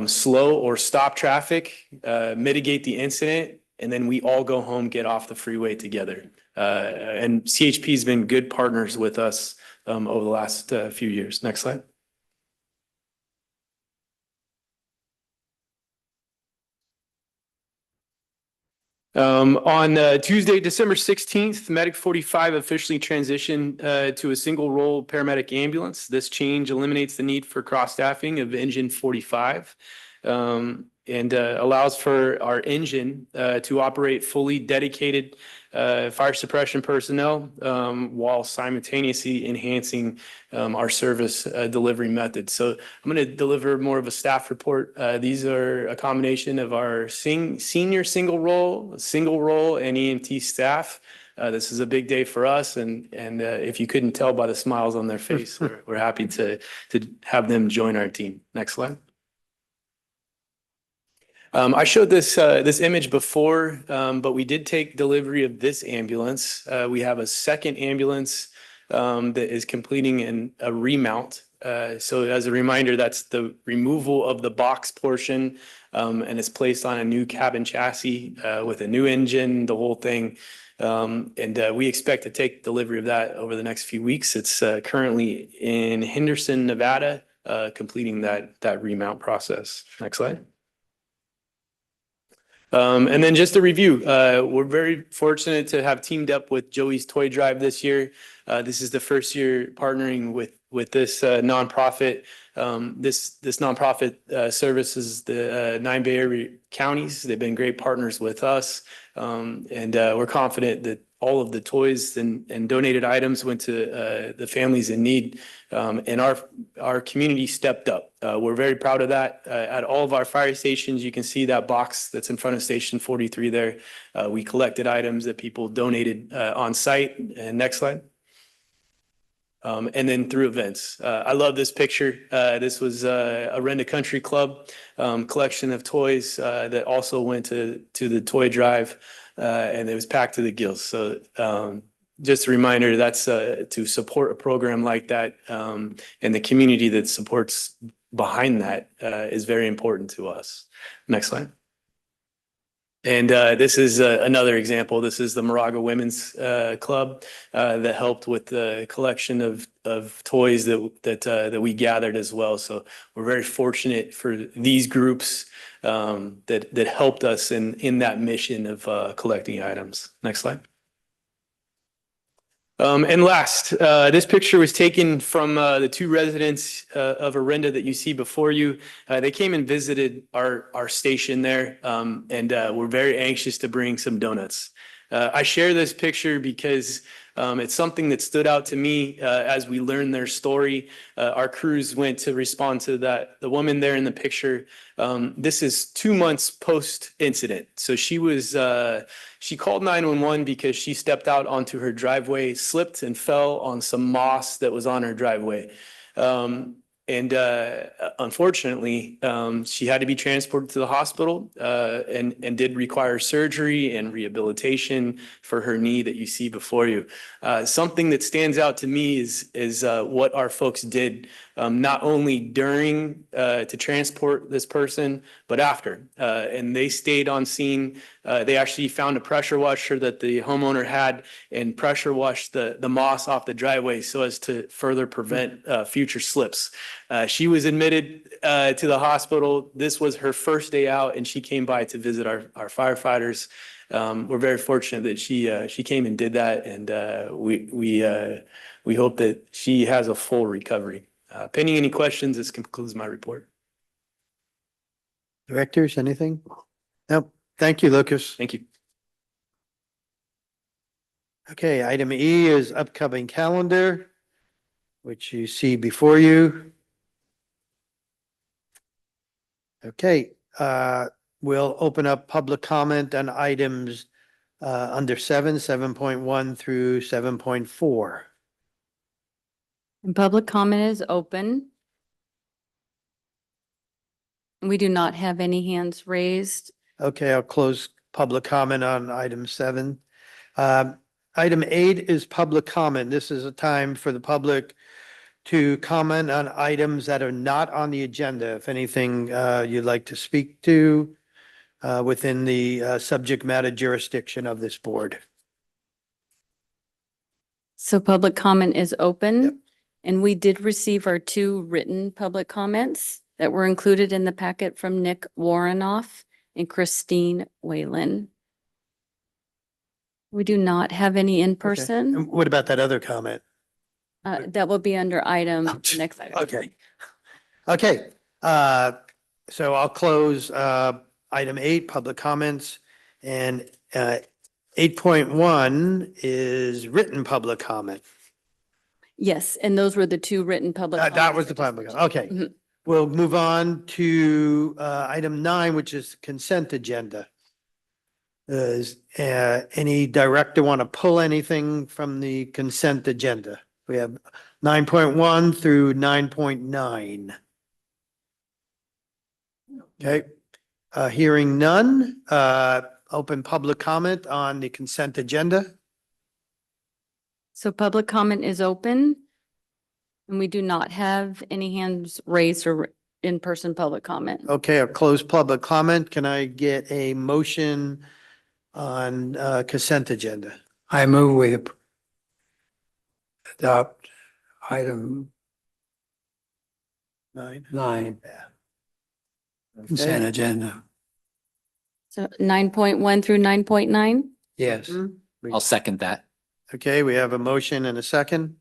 slow or stop traffic, mitigate the incident, and then we all go home, get off the freeway together. And CHP has been good partners with us over the last few years. Next slide. On Tuesday, December 16th, Medic 45 officially transitioned to a single role paramedic ambulance. This change eliminates the need for cross-staffing of engine 45 and allows for our engine to operate fully dedicated fire suppression personnel while simultaneously enhancing our service delivery methods. So I'm going to deliver more of a staff report. These are a combination of our senior single role, and EMT staff. This is a big day for us, and if you couldn't tell by the smiles on their face, we're happy to have them join our team. Next slide. I showed this image before, but we did take delivery of this ambulance. We have a second ambulance that is completing a remount. So as a reminder, that's the removal of the box portion, and it's placed on a new cabin chassis with a new engine, the whole thing. And we expect to take delivery of that over the next few weeks. It's currently in Henderson, Nevada, completing that remount process. Next slide. And then just a review, we're very fortunate to have teamed up with Joey's Toy Drive this year. This is the first year partnering with this nonprofit. This nonprofit services the 9 Bay Area counties. They've been great partners with us, and we're confident that all of the toys and donated items went to the families in need, and our community stepped up. We're very proud of that. At all of our fire stations, you can see that box that's in front of Station 43 there. We collected items that people donated on site. And next slide. And then through events. I love this picture. This was a Orinda Country Club collection of toys that also went to the toy drive, and it was packed to the gills. So just a reminder, that's to support a program like that, and the community that supports behind that is very important to us. Next slide. And this is another example. This is the Moraga Women's Club that helped with the collection of toys that we gathered as well. So we're very fortunate for these groups that helped us in that mission of collecting items. Next slide. And last, this picture was taken from the two residents of Orinda that you see before you. They came and visited our station there, and we're very anxious to bring some donuts. I share this picture because it's something that stood out to me as we learned their story. Our crews went to respond to that. The woman there in the picture, this is 2 months post-incident. So she called 911 because she stepped out onto her driveway, slipped and fell on some moss that was on her driveway. And unfortunately, she had to be transported to the hospital and did require surgery and rehabilitation for her knee that you see before you. Something that stands out to me is what our folks did, not only during to transport this person, but after. And they stayed on scene. They actually found a pressure washer that the homeowner had and pressure washed the moss off the driveway so as to further prevent future slips. She was admitted to the hospital. This was her first day out, and she came by to visit our firefighters. We're very fortunate that she came and did that, and we hope that she has a full recovery. Pending any questions, this concludes my report. Directors, anything? Nope. Thank you, Lucas. Thank you. Okay, item E is upcoming calendar, which you see before you. Okay, we'll open up public comment on items under 7.1 through 7.4. And public comment is open. We do not have any hands raised. Okay, I'll close public comment on item 7. Item 8 is public comment. This is a time for the public to comment on items that are not on the agenda. If anything you'd like to speak to within the subject matter jurisdiction of this board. So public comment is Yep. open. And we did receive our 2 written public comments that were included in the packet from Nick Warrenoff and Christine Whalen. We do not have any in Okay. person. And what about that other comment? That will be under item, Oh, next item. Okay. Okay, so I'll close item 8, public comments, and 8.1 is written public comment. Yes, and those were the 2 written public. That comments was the I just public, mentioned. okay. Mhm. We'll move on to item 9, which is consent agenda. Does any director want to pull anything from the consent agenda? We have 9.1 through 9.9. Okay, hearing none, open public comment on the consent agenda. So public comment is open. And we do not have any hands raised or in-person public comment. Okay, I'll close public comment. Can I get a motion on consent agenda? I move we adopt item 9. 9, consent Okay. agenda. So 9.1 through 9.9. Yes. I'll second that. Okay, we have a motion and a second.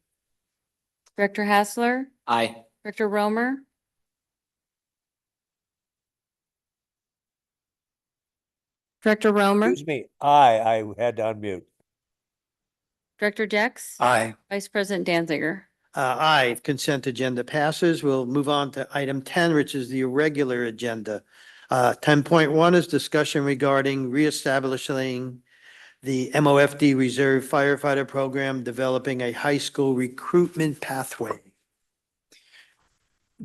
Director Hassler, Aye. Director Romer, Director Romer, Excuse me, I had to unmute. Director Jex, Aye. Vice President Danziger. Aye, consent agenda passes. We'll move on to item 10, which is the irregular agenda. 10.1 is discussion regarding reestablishing the MOFD Reserve Firefighter Program, developing a high school recruitment pathway.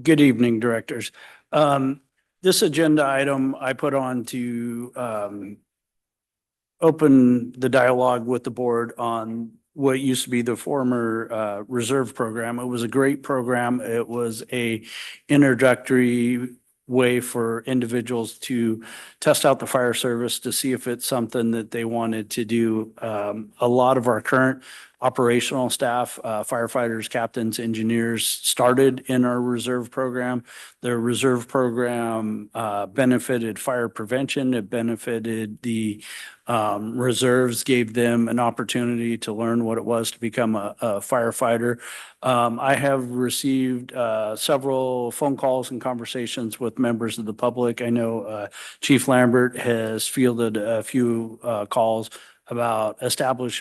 Good evening, directors. This agenda item I put on to open the dialogue with the board on what used to be the former reserve program. It was a great program. It was a introductory way for individuals to test out the fire service to see if it's something that they wanted to do. A lot of our current operational staff, firefighters, captains, engineers started in our reserve program. The reserve program benefited fire prevention. It benefited the reserves, gave them an opportunity to learn what it was to become a firefighter. I have received several phone calls and conversations with members of the public. I know Chief Lambert has fielded a few calls about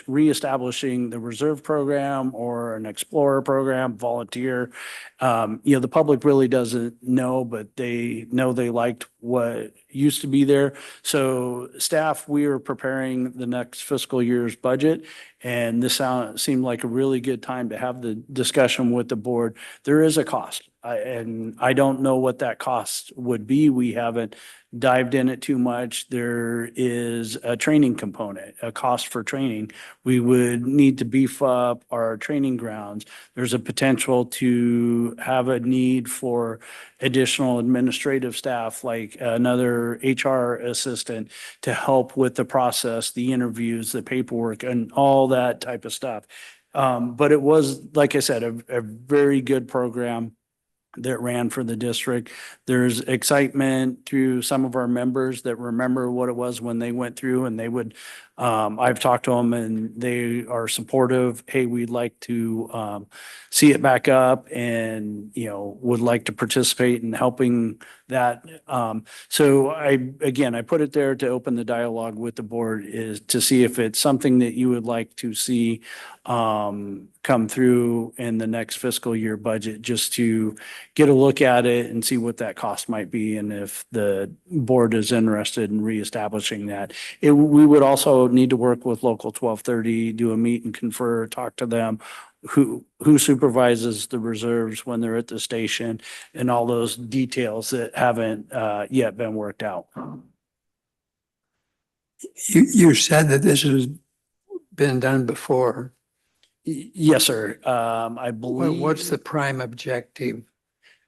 reestablishing the reserve program or an explorer program, volunteer. The public really doesn't know, but they know they liked what used to be there. So staff, we are preparing the next fiscal year's budget. And this seemed like a really good time to have the discussion with the board. There is a cost. And I don't know what that cost would be. We haven't dived in it too much. There is a training component, a cost for training. We would need to beef up our training grounds. There's a potential to have a need for additional administrative staff, like another HR assistant to help with the process, the interviews, the paperwork, and all that type of stuff. But it was, like I said, a very good program that ran for the district. There's excitement through some of our members that remember what it was when they went through, and they would, I've talked to them and they are supportive. Hey, we'd like to see it back up and, would like to participate in helping that. So I put it there to open the dialogue with the board, is to see if it's something that you would like to see come through in the next fiscal year budget, just to get a look at it and see what that cost might be. And if the board is interested in reestablishing that, we would also need to work with Local 1230, do a meet and confer, talk to them, who supervises the reserves when they're at the station, and all those details that haven't yet been worked out. You said that this has been done before. Yes, sir. I believe. What's the prime objective?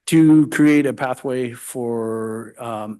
To create a pathway for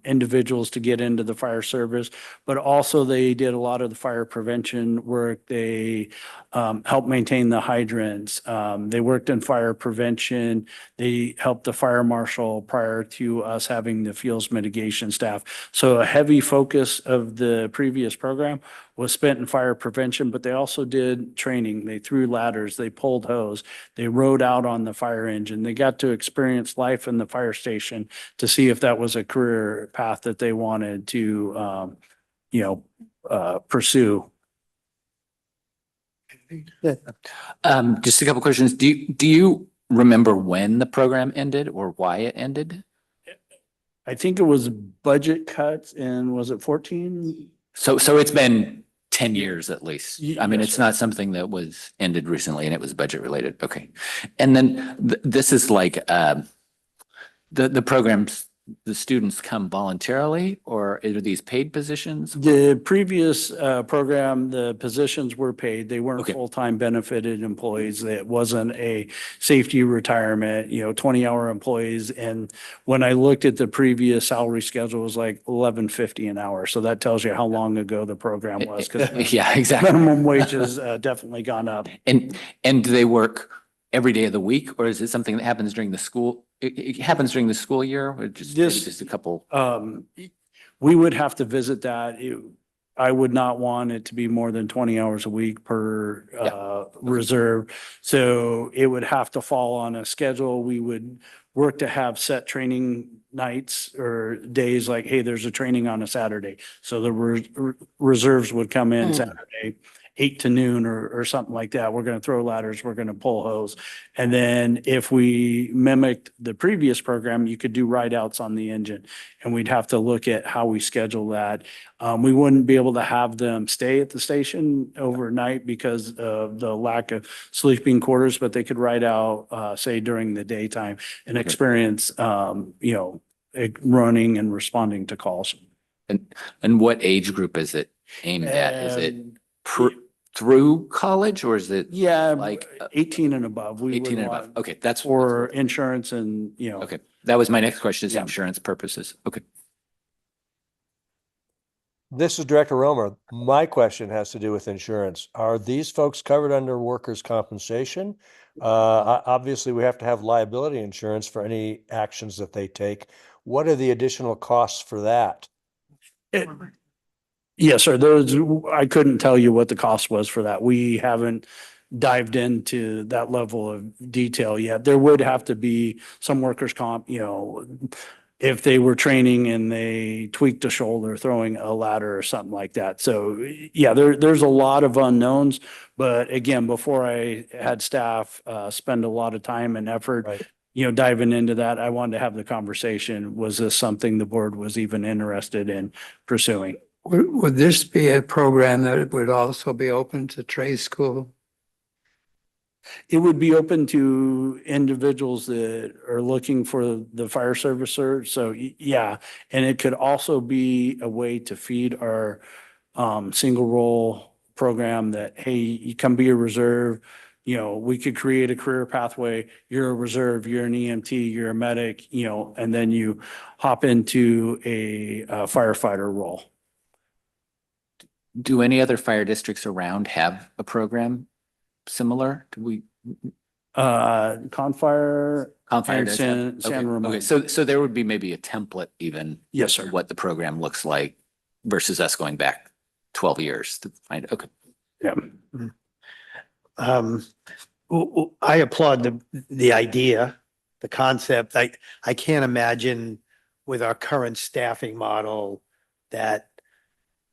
individuals to get into the fire service, but also they did a lot of the fire prevention work. They helped maintain the hydrants. They worked in fire prevention. They helped the fire marshal prior to us having the fuels mitigation staff. So a heavy focus of the previous program was spent in fire prevention, but they also did training. They threw ladders, they pulled hose, they rode out on the fire engine. They got to experience life in the fire station to see if that was a career path that they wanted to, pursue. Just a couple questions. Do you remember when the program ended or why it ended? I think it was budget cuts, and was it 14? So it's been 10 years at least. I mean, Yes, it's sir. not something that was ended recently and it was budget related. Okay. And then this is like the programs, the students come voluntarily, or are these paid positions? The previous program, the positions were paid. They weren't Okay. full-time benefited employees. It wasn't a safety retirement, 20-hour employees. And when I looked at the previous salary schedule, it was like $11.50 an hour. So that tells you how long ago the program was, because Yeah, exactly. minimum wage has definitely gone up. And do they work every day of the week, or is it something that happens during the school? It happens during the school year, or just a couple? We would have to visit that. I would not want it to be more than 20 hours a week per reserve. So it would have to fall on a schedule. We would work to have set training nights or days, like, hey, there's a training on a Saturday. So the reserves would come in Saturday, 8 to noon or something like that. We're going to throw ladders, we're going to pull hose. And then if we mimicked the previous program, you could do ride outs on the engine, and we'd have to look at how we schedule that. We wouldn't be able to have them stay at the station overnight because of the lack of sleeping quarters, but they could ride out, say, during the daytime and experience, running and responding to calls. And what age group is it aimed at? Is it through college, or is it? Yeah, like 18 and above. We 18 would and above? want Okay, that's for insurance and, okay. That was my next question, is Yeah. insurance purposes. Okay. This is Director Romer. My question has to do with insurance. Are these folks covered under workers' compensation? Obviously, we have to have liability insurance for any actions that they take. What are the additional costs for that? Yes, sir. I couldn't tell you what the cost was for that. We haven't dived into that level of detail yet. There would have to be some workers' comp, if they were training and they tweaked a shoulder, throwing a ladder or something like that. So yeah, there's a lot of unknowns, but again, before I had staff spend a lot of time and effort, Right. diving into that, I wanted to have the conversation. Was this something the board was even interested in pursuing? Would this be a program that would also be open to trade school? It would be open to individuals that are looking for the fire servicer. So yeah, and it could also be a way to feed our single role program that, hey, you come be a reserve. We could create a career pathway. You're a reserve, you're an EMT, you're a medic, and then you hop into a firefighter role. Do any other fire districts around have a program similar? Do we? Confire Confire and does have- San okay, Ramon. Okay, so there would be maybe a template even. Yes, sir. What the program looks like versus us going back 12 years to find, okay. Yeah. I applaud the idea, the concept. I can't imagine with our current staffing model that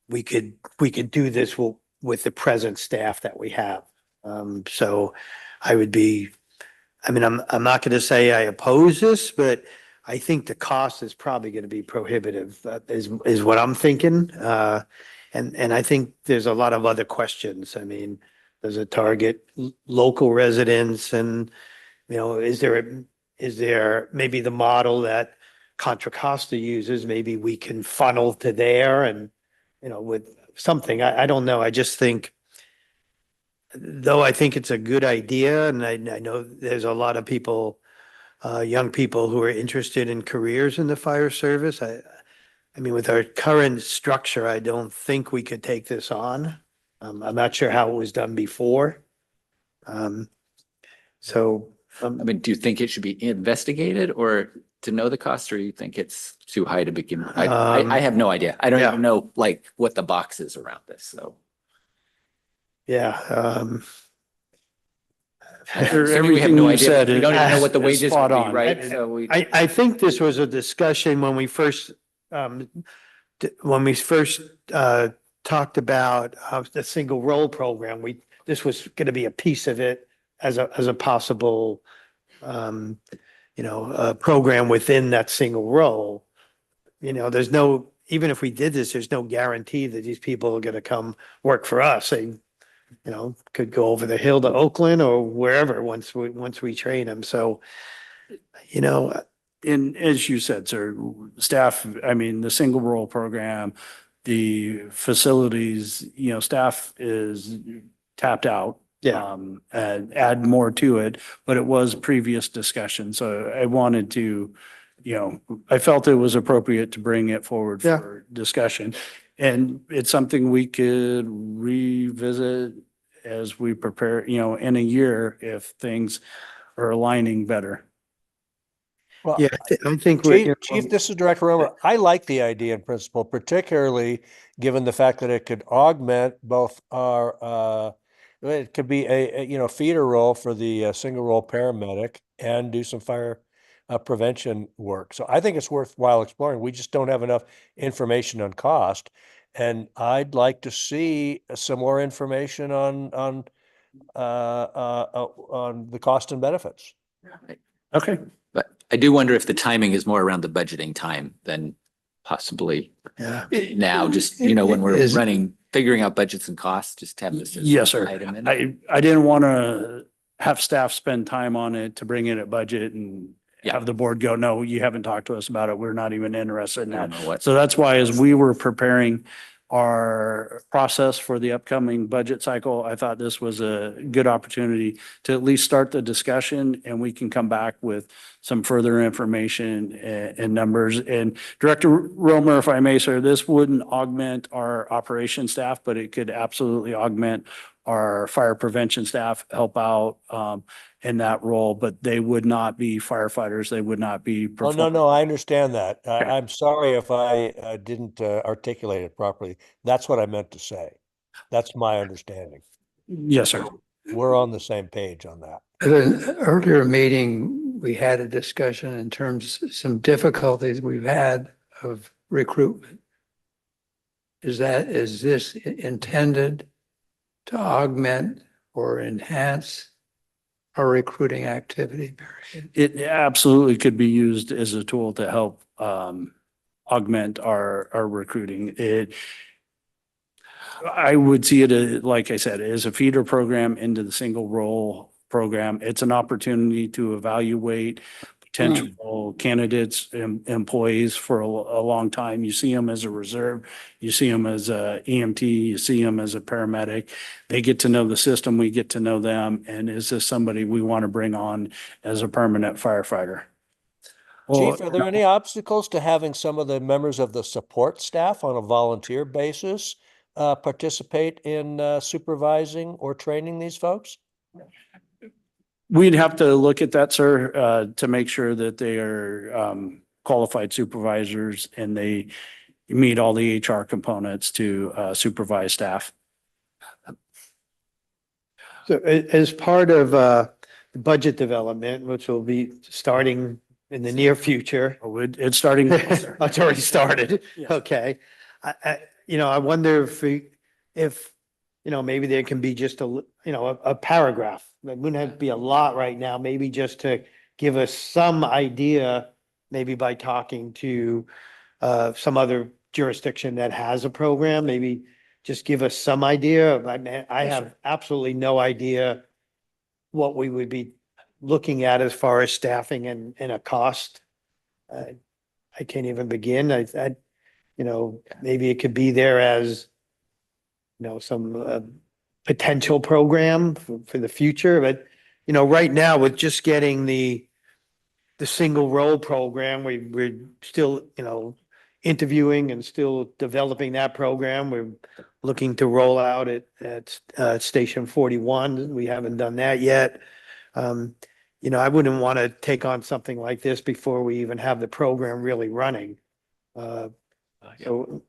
we could do this with the present staff that we have. So I would be, I mean, I'm not going to say I oppose this, but I think the cost is probably going to be prohibitive, is what I'm thinking. And I think there's a lot of other questions. I mean, does it target local residents, and, is there maybe the model that Contra Costa uses, maybe we can funnel to there and, with something, I don't know. I just think, though I think it's a good idea, and I know there's a lot of people, young people who are interested in careers in the fire service. I mean, with our current structure, I don't think we could take this on. I'm not sure how it was done before. So. I mean, do you think it should be investigated or to know the cost, or you think it's too high to begin? I have no idea. I don't yeah. even know what the box is around this, so. Yeah. Everything we have no you idea. said We don't even know what the is wages would spot be, on. right? So we. I think this was a discussion when we first, talked about the single role program. This was going to be a piece of it as a possible, program within that single role. There's no, even if we did this, there's no guarantee that these people are going to come work for us. They, could go over the hill to Oakland or wherever once we train them. So, And as you said, sir, staff, I mean, the single role program, the facilities, staff is tapped out. Yeah. And add more to it, but it was previous discussion. So I wanted to, I felt it was appropriate to bring it forward Yeah. for discussion. And it's something we could revisit as we prepare, in a year if things are aligning better. Well, yeah, I think. Chief, this is Director Romer. I like the idea in principle, particularly given the fact that it could augment both our, it could be a feeder role for the single role paramedic and do some fire prevention work. So I think it's worthwhile exploring. We just don't have enough information on cost. And I'd like to see some more information on the cost and benefits. Okay. But I do wonder if the timing is more around the budgeting time than possibly Yeah. now, just, when we're Is- figuring out budgets and costs, just have this. as Yes, an sir. item in. I didn't want to have staff spend time on it to bring in a budget and Yeah. have the board go, no, you haven't talked to us about it. We're not even interested in I don't that. know what. So that's why as we were preparing our process for the upcoming budget cycle, I thought this was a good opportunity to at least start the discussion, and we can come back with some further information and numbers. And Director Romer, if I may, sir, this wouldn't augment our operations staff, but it could absolutely augment our fire prevention staff, help out in that role, but they would not be firefighters. They would not be. Oh, no, I understand that. Okay. I'm sorry if I didn't articulate it properly. That's what I meant to say. That's my understanding. Yes, sir. We're on the same page on that. At an earlier meeting, we had a discussion in terms of some difficulties we've had of recruitment. Is this intended to augment or enhance our recruiting activity, period. It absolutely could be used as a tool to help augment our recruiting. I would see it, like I said, as a feeder program into the single role program. It's an opportunity to evaluate potential candidates, employees for a long time. You see them as a reserve, you see them as a EMT, you see them as a paramedic. They get to know the system, we get to know them. And is this somebody we want to bring on as a permanent firefighter? Chief, are there any obstacles to having some of the members of the support staff on a volunteer basis participate in supervising or training these folks? We'd have to look at that, sir, to make sure that they are qualified supervisors and they meet all the HR components to supervise staff. So as part of the budget development, which will be starting in the near future. Oh, it's starting. It's already started. Yes. Okay. I wonder if, maybe there can be just a paragraph. It wouldn't have to be a lot right now, maybe just to give us some idea, maybe by talking to some other jurisdiction that has a program, maybe just give us some idea. I have absolutely no idea what we would be looking at as far as staffing and a cost. I can't even begin. Maybe it could be there as, some potential program for the future, but, right now with just getting the single role program, we're still, interviewing and still developing that program. We're looking to roll out at Station 41. We haven't done that yet. I wouldn't want to take on something like this before we even have the program really running. So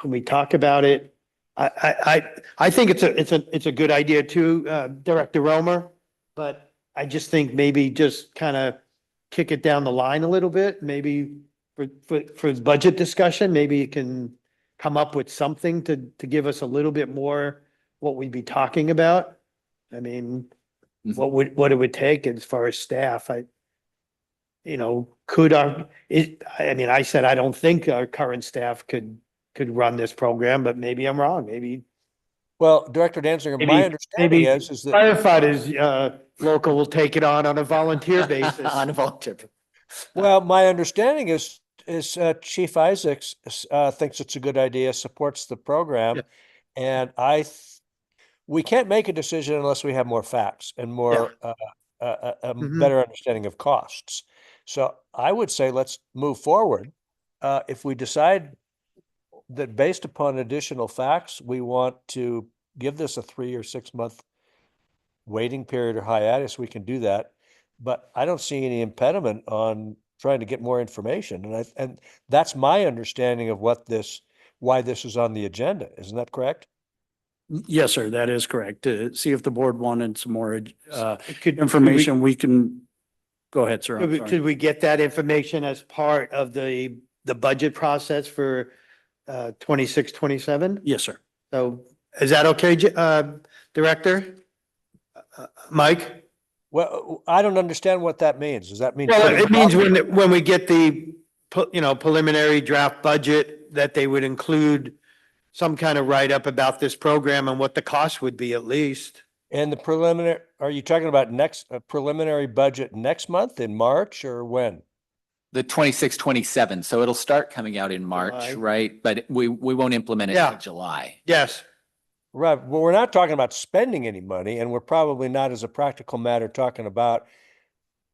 when we talk about it, I think it's a good idea too, Director Romer, but I just think maybe just kind of kick it down the line a little bit, maybe for budget discussion, maybe you can come up with something to give us a little bit more what we'd be talking about. I mean, what it would take as far as staff. I said, I don't think our current staff could run this program, but maybe I'm wrong. Maybe Well, Director Danziger, my understanding is that firefighters, local will take it on a volunteer basis. On a volunteer. well, my understanding is Chief Isaacs thinks it's a good idea, supports the program, and we can't make a decision unless we have more facts and more a better understanding of costs. So I would say let's move forward. If we decide that based upon additional facts, we want to give this a 3 or 6 month waiting period or hiatus, we can do that. But I don't see any impediment on trying to get more information. And that's my understanding of why this is on the agenda. Isn't that correct? Yes, sir, that is correct. To see if the board wanted some more Could information, we can, go ahead, sir. I'm sorry. Could we get that information as part of the budget process for 26, 27? Yes, sir. So is that okay, Director? Mike? Well, I don't understand what that means. Does that mean? Well, it means when we get the, preliminary draft budget, that they would include some kind of write-up about this program and what the cost would be at least. And the preliminary, are you talking about preliminary budget next month in March or when? The 26, 27. So it'll start coming out in March, July. right? But we won't implement it Yeah. until July. Yes. Right. Well, we're not talking about spending any money, and we're probably not, as a practical matter, talking about,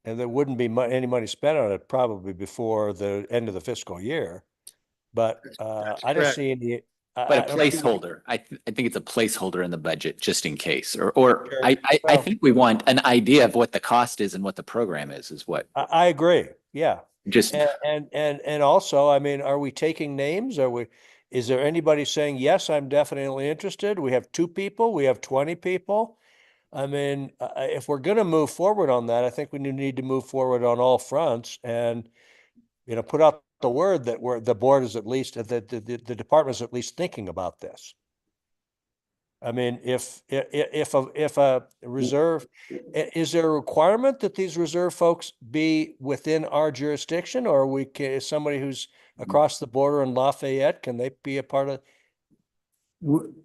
and there wouldn't be any money spent on it probably before the end of the fiscal year. But I don't correct. see any. But a placeholder. I think it's a placeholder in the budget just in case. Or I Well- think we want an idea of what the cost is and what the program is what I agree. Yeah. just And also, I mean, are we taking names? Is there anybody saying, yes, I'm definitely interested? We have 2 people, we have 20 people. I mean, if we're going to move forward on that, I think we need to move forward on all fronts and, put out the word that the board is at least, the department is at least thinking about this. I mean, if a reserve, is there a requirement that these reserve folks be within our jurisdiction, or is somebody who's across the border in Lafayette, can they be a part of?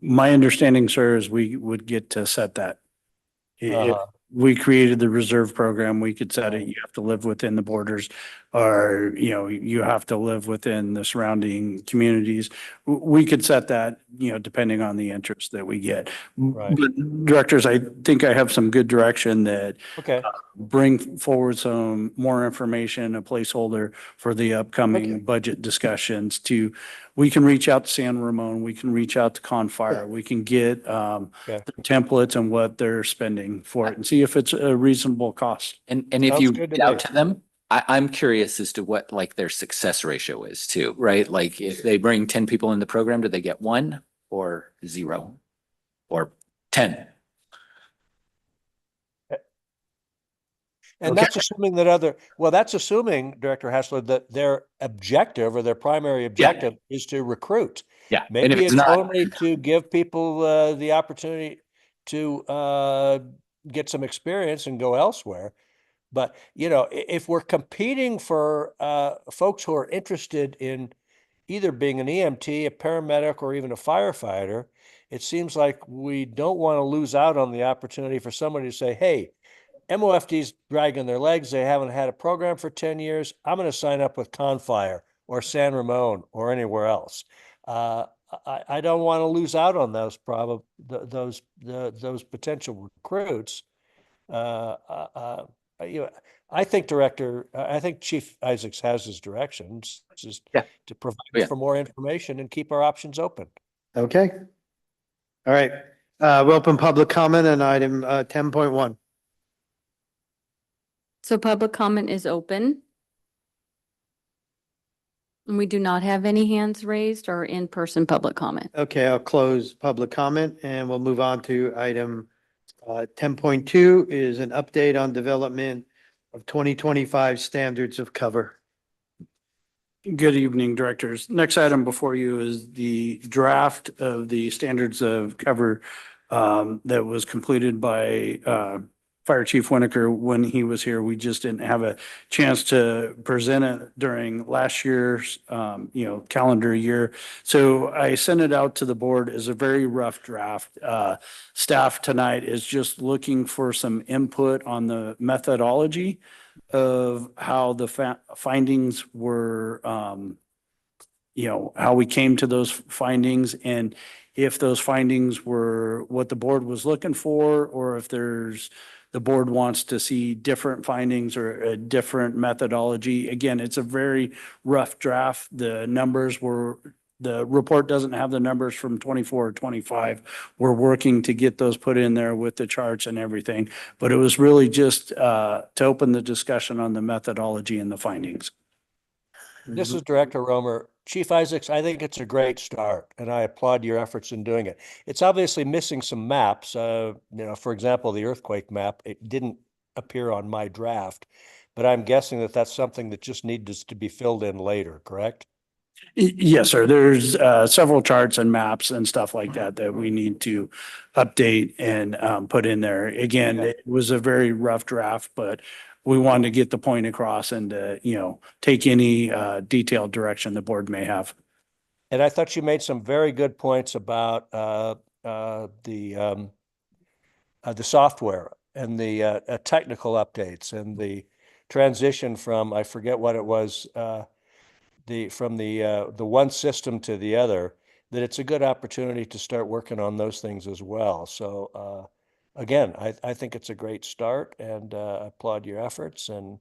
My understanding, sir, is we would get to set that. If Uh-huh. we created the reserve program, we could set it. You have to live within the borders, or, you have to live within the surrounding communities. We could set that, depending on the interest that we get. Right. But directors, I think I have some good direction that Okay. bring forward some more information, a placeholder for the Okay. upcoming budget discussions we can reach out to San Ramon, we can reach out to Confire, we can get Okay. the templates and what they're spending for it and see if it's a reasonable cost. And if Sounds you good to reach out me. to them, I'm curious as to what like their success ratio is too, right? Like if they bring 10 people in the program, do they get 1 or 0 or 10? And Okay. that's assuming that's assuming, Director Hassler, that their objective or their primary objective is to recruit. Yeah. And if Maybe it's it's not, only to give people the opportunity to get some experience and go elsewhere. But, if we're competing for folks who are interested in either being an EMT, a paramedic, or even a firefighter, it seems like we don't want to lose out on the opportunity for somebody to say, hey, MOFD's dragging their legs. They haven't had a program for 10 years. I'm going to sign up with Confire or San Ramon or anywhere else. I don't want to lose out on those those potential recruits. I think I think Chief Isaacs has his directions, just Yeah. to provide Yeah. for more information and keep our options open. Okay. All right. We'll open public comment on item 10.1. So public comment is open. And we do not have any hands raised or in-person public comment. Okay, I'll close public comment and we'll move on to item 10.2 is an update on development of 2025 standards of cover. Good evening, directors. Next item before you is the draft of the standards of cover that was completed by Fire Chief Winokur when he was here. We just didn't have a chance to present it during last year's, calendar year. So I sent it out to the board as a very rough draft. Staff tonight is just looking for some input on the methodology of how the findings were, how we came to those findings, and if those findings were what the board was looking for, or if the board wants to see different findings or a different methodology. Again, it's a very rough draft. The report doesn't have the numbers from 24 or 25. We're working to get those put in there with the charts and everything. But it was really just to open the discussion on the methodology and the findings. This is Director Romer. Chief Isaacs, I think it's a great start, and I applaud your efforts in doing it. It's obviously missing some maps. For example, the earthquake map, it didn't appear on my draft, but I'm guessing that that's something that just needs to be filled in later, correct? Yes, sir. There's several charts and maps and stuff like that we need to update and put in there. Again, Okay. it was a very rough draft, but we wanted to get the point across and take any detailed direction the board may have. And I thought you made some very good points about the software and the technical updates and the transition from, I forget what it was, from the one system to the other, that it's a good opportunity to start working on those things as well. So again, I think it's a great start, and I applaud your efforts. And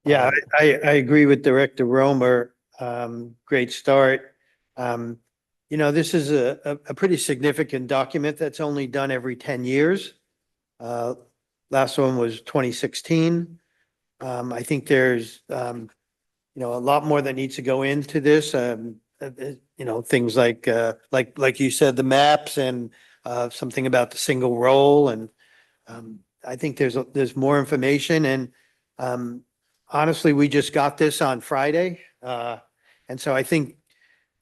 Yeah, I agree with Director Romer. Great start. This is a pretty significant document that's only done every 10 years. Last one was 2016. I think there's, a lot more that needs to go into this. Things like you said, the maps and something about the single role. And I think there's more information. And honestly, we just got this on Friday. And so I think,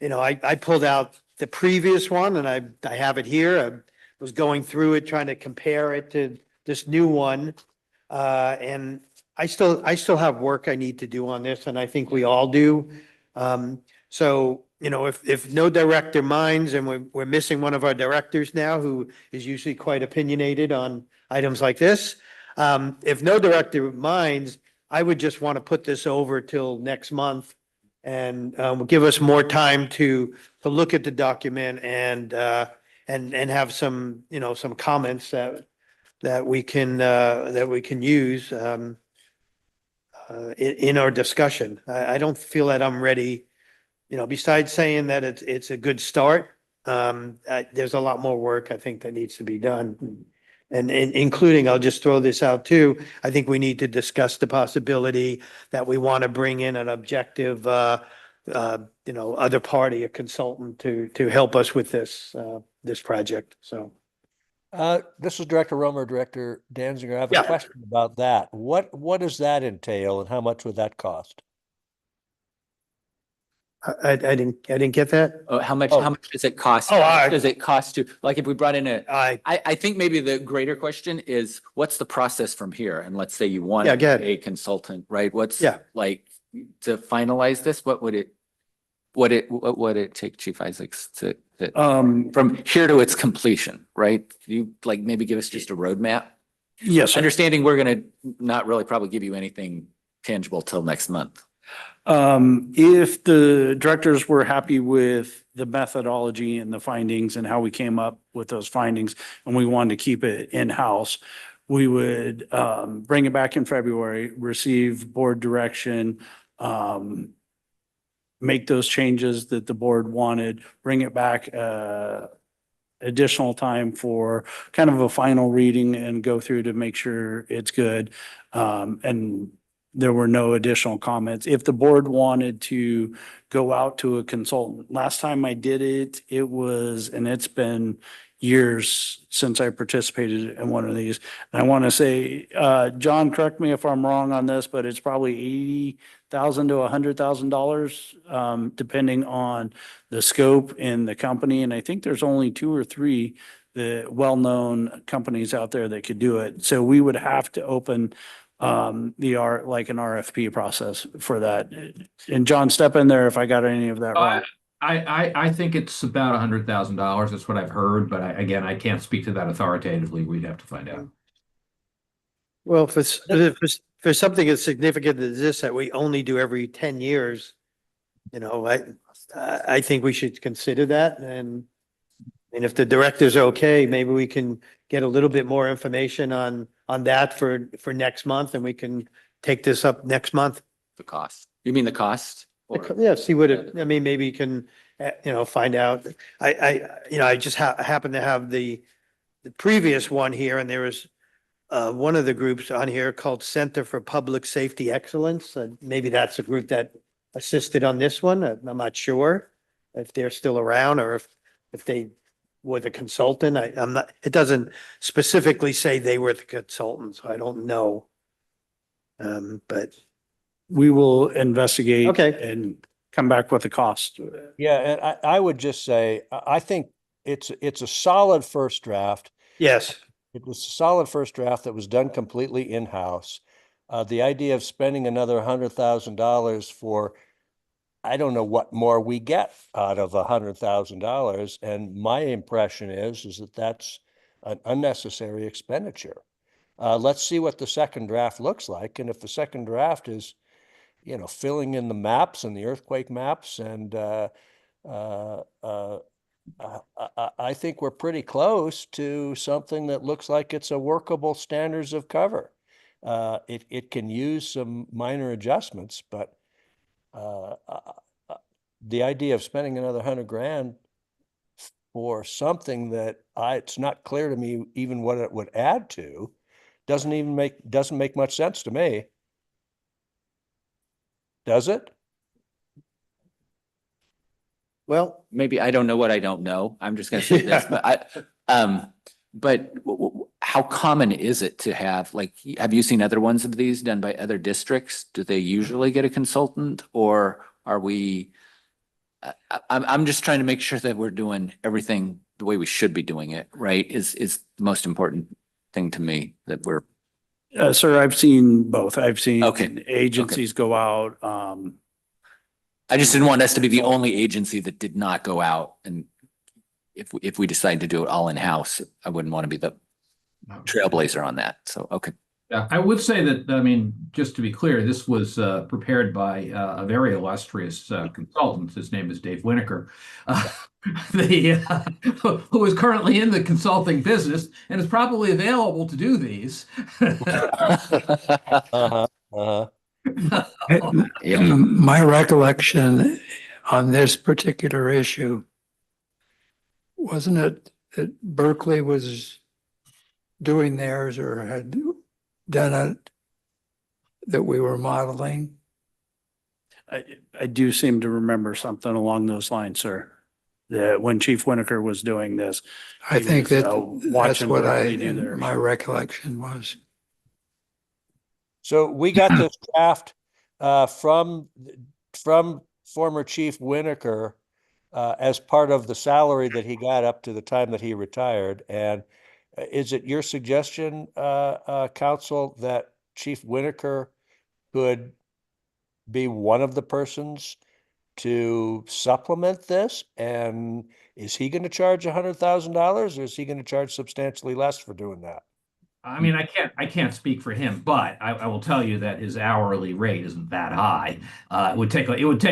I pulled out the previous one, and I have it here. I was going through it, trying to compare it to this new one. And I still have work I need to do on this, and I think we all do. So, if no director minds, and we're missing one of our directors now, who is usually quite opinionated on items like this. If no director minds, I would just want to put this over till next month and give us more time to look at the document and have some, some comments that we can use in our discussion. I don't feel that I'm ready, besides saying that it's a good start. There's a lot more work I think that needs to be done. And including, I'll just throw this out too, I think we need to discuss the possibility that we want to bring in an objective, other party, a consultant to help us with this project, so. This is Director Romer, Director Danziger. I have Yeah. a question about that. What does that entail and how much would that cost? I didn't get that. Oh, how much does it cost? Oh, How much does it cost to, like, if we brought in I I think maybe the greater question is, what's the process from here? And let's say you want Yeah, go ahead. a consultant, right? What's Yeah. like to finalize this? What would it take, Chief Isaacs, to from here to its completion, right? You like maybe give us just a roadmap? Yes, sir. Understanding we're gonna not really probably give you anything tangible till next month. If the directors were happy with the methodology and the findings and how we came up with those findings, and we wanted to keep it in-house, we would bring it back in February, receive board direction, make those changes that the board wanted, bring it back additional time for kind of a final reading and go through to make sure it's good. And there were no additional comments. If the board wanted to go out to a consultant, last time I did it, and it's been years since I participated in one of these. And I want to say, John, correct me if I'm wrong on this, but it's probably $80,000 to $100,000, depending on the scope and the company. And I think there's only 2 or 3 the well-known companies out there that could do it. So we would have to open like an RFP process for that. And John, step in there if I got any of that wrong. I think it's about $100,000. That's what I've heard, but again, I can't speak to that authoritatively. We'd have to find out. Well, for something as significant as this that we only do every 10 years, I think we should consider that. And if the director's okay, maybe we can get a little bit more information on that for next month, and we can take this up next month. The cost. You mean the cost? Yeah, see what maybe you can, find out. I just happen to have the previous one here, and there was one of the groups on here called Center for Public Safety Excellence. Maybe that's a group that assisted on this one. I'm not sure if they're still around or if they were the consultant. I'm not, it doesn't specifically say they were the consultant, so I don't know. But We will investigate. Okay. And come back with the cost. Yeah, and I would just say, I think it's a solid first draft. yes, It was a solid first draft that was done completely in-house. The idea of spending another $100,000 for, I don't know what more we get out of $100,000. And my impression is that that's an unnecessary expenditure. Let's see what the second draft looks like. And if the second draft is, filling in the maps and the earthquake maps, and I think we're pretty close to something that looks like it's a workable standards of cover. It can use some minor adjustments, but the idea of spending another $100,000 for something that it's not clear to me even what it would add to doesn't make much sense to me. Does it? well, Maybe I don't know what I don't know. I'm just gonna say this, but how common is it to have, like, have you seen other ones of these done by other districts? Do they usually get a consultant, or are we I'm just trying to make sure that we're doing everything the way we should be doing it, right? Is the most important thing to me that we're, Sir, I've seen both. I've seen Okay. agencies go out. I just didn't want us to be the only agency that did not go out. And if we decide to do it all in-house, I wouldn't want to be the trailblazer on that. So, okay. Yeah, I would say that, I mean, just to be clear, this was prepared by a very illustrious consultant. His name is Dave Winokur, who is currently in the consulting business and is probably available to do these. Uh-huh, uh-huh. My recollection on this particular issue, wasn't it that Berkeley was doing theirs or had done it that we were modeling? I do seem to remember something along those lines, sir. That when Chief Winokur was doing this. I he think was, that that's watching what Berkeley do theirs. my recollection was. So we got this draft from former Chief Winokur as part of the salary that he got up to the time that he retired. And is it your suggestion, Council, that Chief Winokur could be one of the persons to supplement this? And is he going to charge $100,000 or is he going to charge substantially less for doing that? I mean, I can't speak for him, but I will tell you that his hourly rate isn't that high. It would take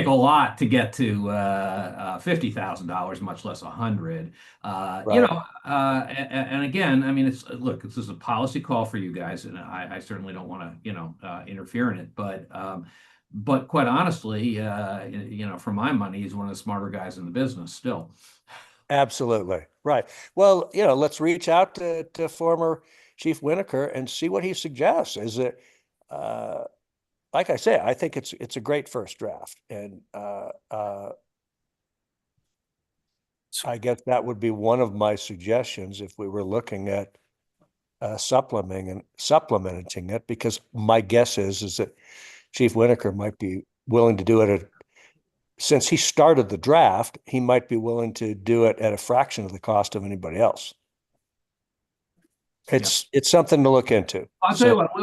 a lot to get to $50,000, much less 100. You know, and again, I mean, this is a policy call for you guys, and I certainly don't want to interfere in it, but quite honestly, for my money, he's one of the smarter guys in the business still. Absolutely. Right. Well, let's reach out to former Chief Winokur and see what he suggests. Is it, like I say, I think it's a great first draft. And I guess that would be one of my suggestions if we were looking at supplementing it, because my guess is that Chief Winokur might be willing to do it since he started the draft, he might be willing to do it at a fraction of the cost of anybody else. It's something to look into. I'll tell you what,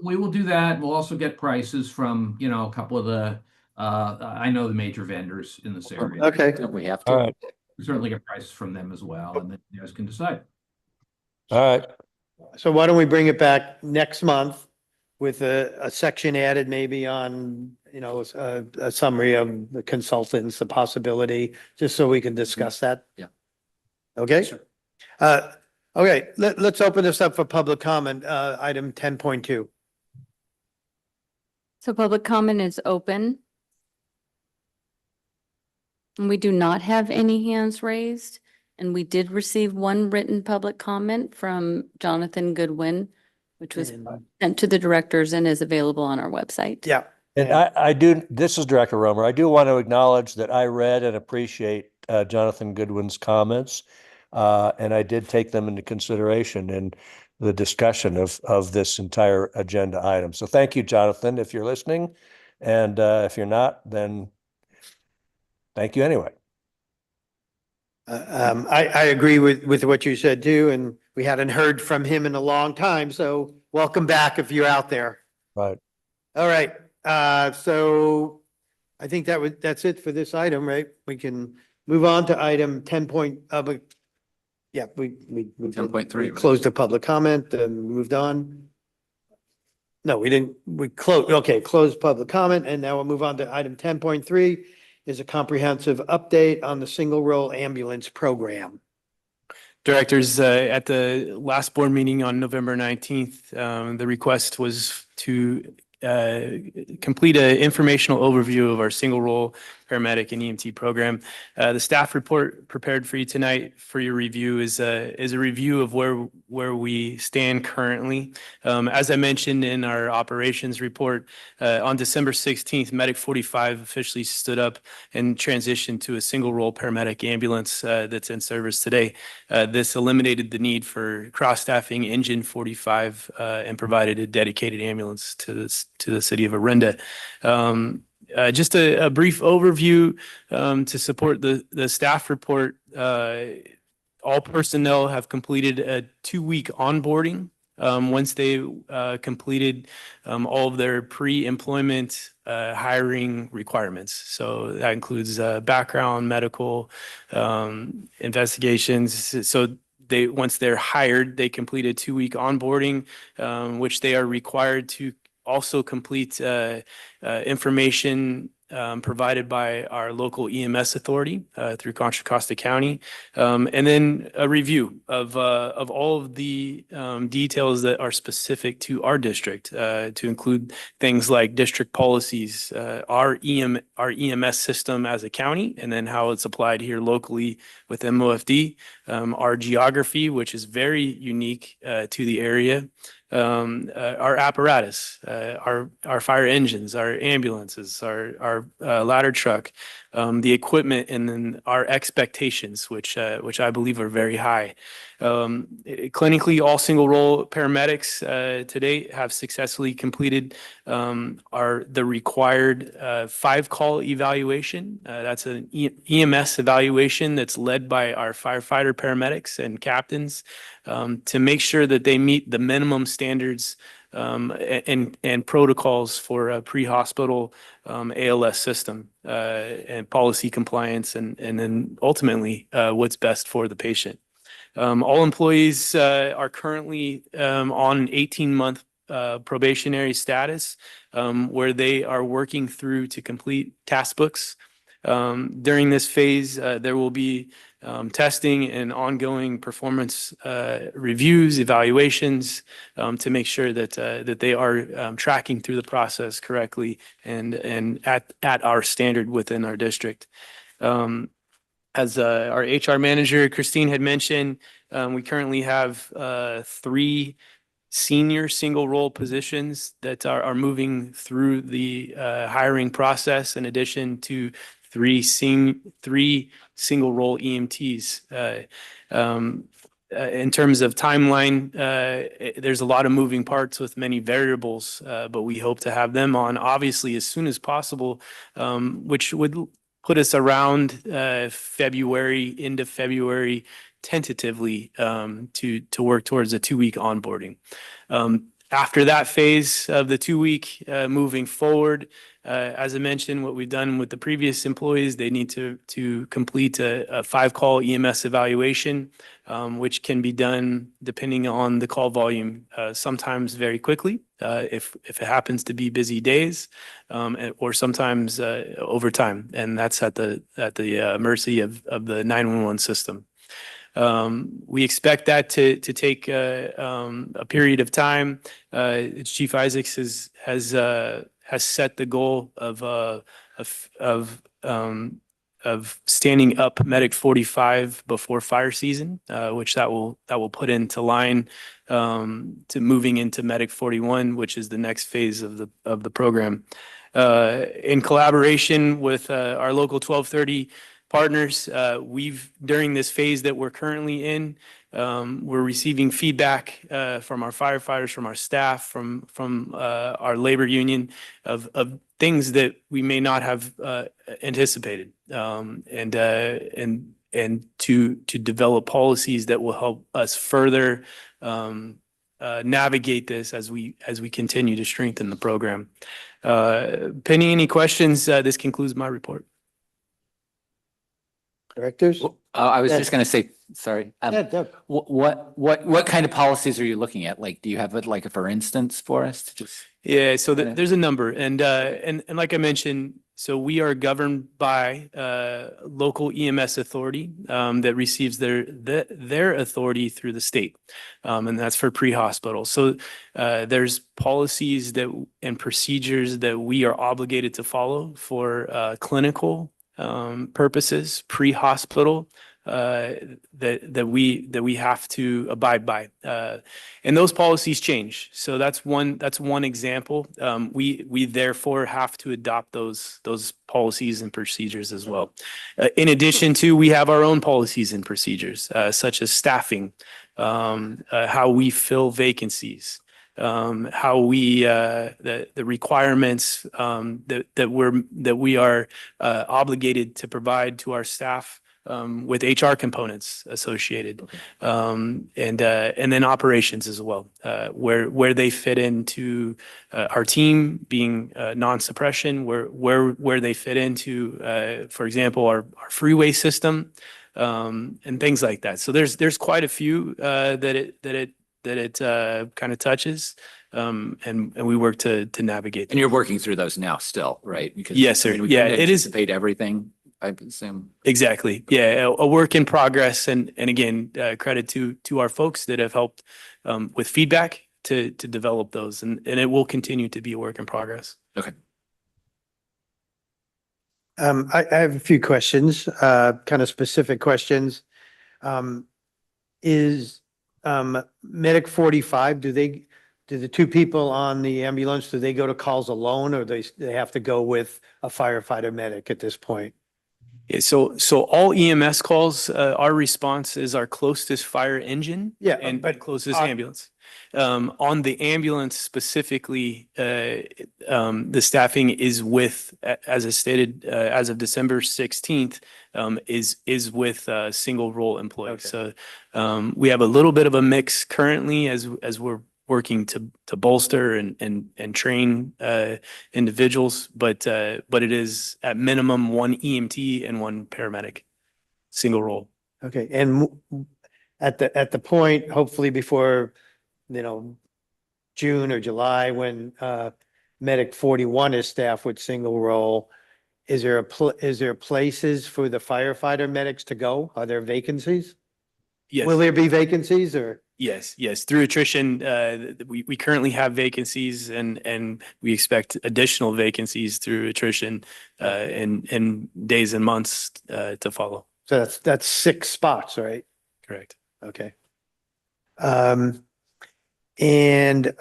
we will do that. We'll also get prices from, a couple of the, I know the major vendors in this area. Okay. We have to. All right. We certainly get prices from them as well, and then you guys can decide. All right. So why don't we bring it back next month with a section added maybe on, a summary of the consultants, the possibility, just so we can discuss that? Yeah. Okay. Okay, let's open this up for public comment, item 10.2. So public comment is open. And we do not have any hands raised. And we did receive one written public comment from Jonathan Goodwin, which was sent to the directors and is available on our website. Yeah. And I do, this is Director Romer. I do want to acknowledge that I read and appreciate Jonathan Goodwin's comments. And I did take them into consideration in the discussion of this entire agenda item. So thank you, Jonathan, if you're listening. And if you're not, then thank you anyway. I agree with what you said too, and we hadn't heard from him in a long time, so welcome back if you're out there. Right. All right, so I think that's it for this item, right? We can move on to item 10 point, yeah, we 10.3. closed the public comment and moved on. No, we didn't, closed public comment, and now we'll move on to item 10.3 is a comprehensive update on the single role ambulance program. Directors, at the last board meeting on November 19th, the request was to complete an informational overview of our single role paramedic and EMT program. The staff report prepared for you tonight for your review is a review of where we stand currently. As I mentioned in our operations report, on December 16th, Medic 45 officially stood up and transitioned to a single role paramedic ambulance that's in service today. This eliminated the need for cross-staffing Engine 45 and provided a dedicated ambulance to the city of Orinda. Just a brief overview to support the staff report. All personnel have completed a 2-week onboarding. Once they completed all of their pre-employment hiring requirements. So that includes background, medical investigations. So once they're hired, they complete a 2-week onboarding, which they are required to also complete information provided by our local EMS authority through Contra Costa County, and then a review of all of the details that are specific to our district, to include things like district policies, our EMS system as a county, and then how it's applied here locally with MOFD, our geography, which is very unique to the area. Our apparatus, our fire engines, our ambulances, our ladder truck, the equipment, and then our expectations, which I believe are very high. Clinically, all single role paramedics to date have successfully completed the required 5-call evaluation. That's an EMS evaluation that's led by our firefighter paramedics and captains to make sure that they meet the minimum standards and protocols for a pre-hospital ALS system and policy compliance, and then ultimately what's best for the patient. All employees are currently on an 18-month probationary status where they are working through to complete task books. During this phase, there will be testing and ongoing performance reviews, evaluations to make sure that they are tracking through the process correctly and at our standard within our district. As our HR manager, Christine, had mentioned, we currently have 3 senior single role positions that are moving through the hiring process, in addition to 3 single role EMTs. In terms of timeline, there's a lot of moving parts with many variables, but we hope to have them on obviously as soon as possible, which would put us around February, end of February, tentatively to work towards a 2-week onboarding. After that phase of the 2-week, moving forward, as I mentioned, what we've done with the previous employees, they need to complete a 5-call EMS evaluation, which can be done depending on the call volume, sometimes very quickly, if it happens to be busy days, or sometimes over time, and that's at the mercy of the 911 system. We expect that to take a period of time. Chief Isaacs has set the goal of standing up Medic 45 before fire season, which that will put into line to moving into Medic 41, which is the next phase of the program. In collaboration with our local 1230 partners, during this phase that we're currently in, we're receiving feedback from our firefighters, from our staff, from our labor union of things that we may not have anticipated, and to develop policies that will help us further navigate this as we continue to strengthen the program. Pending any questions, this concludes my report. Directors? I was Yeah. just going to say, sorry. Yeah, Deb. What kind of policies are you looking at? Like, do you have like a for instance for us to just? Yeah, so there's a number, and like I mentioned, so we are governed by local EMS authority that receives their authority through the state, and that's for pre-hospital. So there's policies and procedures that we are obligated to follow for clinical purposes, pre-hospital, that we have to abide by, and those policies change. So that's one example. We therefore have to adopt those policies and procedures as well. In addition to, we have our own policies and procedures, such as staffing, how we fill vacancies, how we the requirements that we are obligated to provide to our staff with HR components associated, and then operations as well, where they fit into our team being non-suppression, where they fit into, for example, our freeway system, and things like that. So there's quite a few that it kind of touches, and we work to navigate. And you're working through those now still, right? Because Yes, sir. I mean, we Yeah, couldn't it is. anticipate everything, I assume. Exactly. Yeah, a work in progress, and again, credit to our folks that have helped with feedback to develop those, and it will continue to be a work in progress. Okay. I have a few questions, kind of specific questions. Is Medic 45, do the two people on the ambulance, do they go to calls alone, or they have to go with a firefighter medic at this point? Yeah, so all EMS calls, our response is our closest fire engine. Yeah, and but closest ambulance. On the ambulance specifically, the staffing is with, as I stated, as of December 16th, is with single role employees. Okay. So we have a little bit of a mix currently as we're working to bolster and train individuals, but it is at minimum one EMT and one paramedic, single role. Okay, and at the point, hopefully before, June or July, when Medic 41 is staffed with single role, is there places for the firefighter medics to go? Are there vacancies? Yes. Will there be vacancies, or? Yes. Through attrition, we currently have vacancies, and we expect additional vacancies through attrition in days and months to follow. So that's 6 spots, right? Correct. Okay. And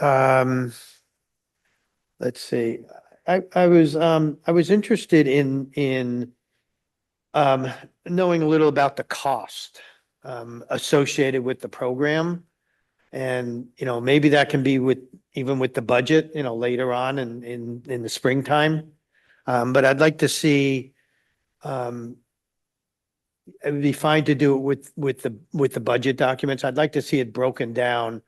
let's see, I was interested in knowing a little about the cost associated with the program. And, maybe that can be even with the budget, later on in the springtime. But I'd like to see, it would be fine to do it with the budget documents. I'd like to see it broken down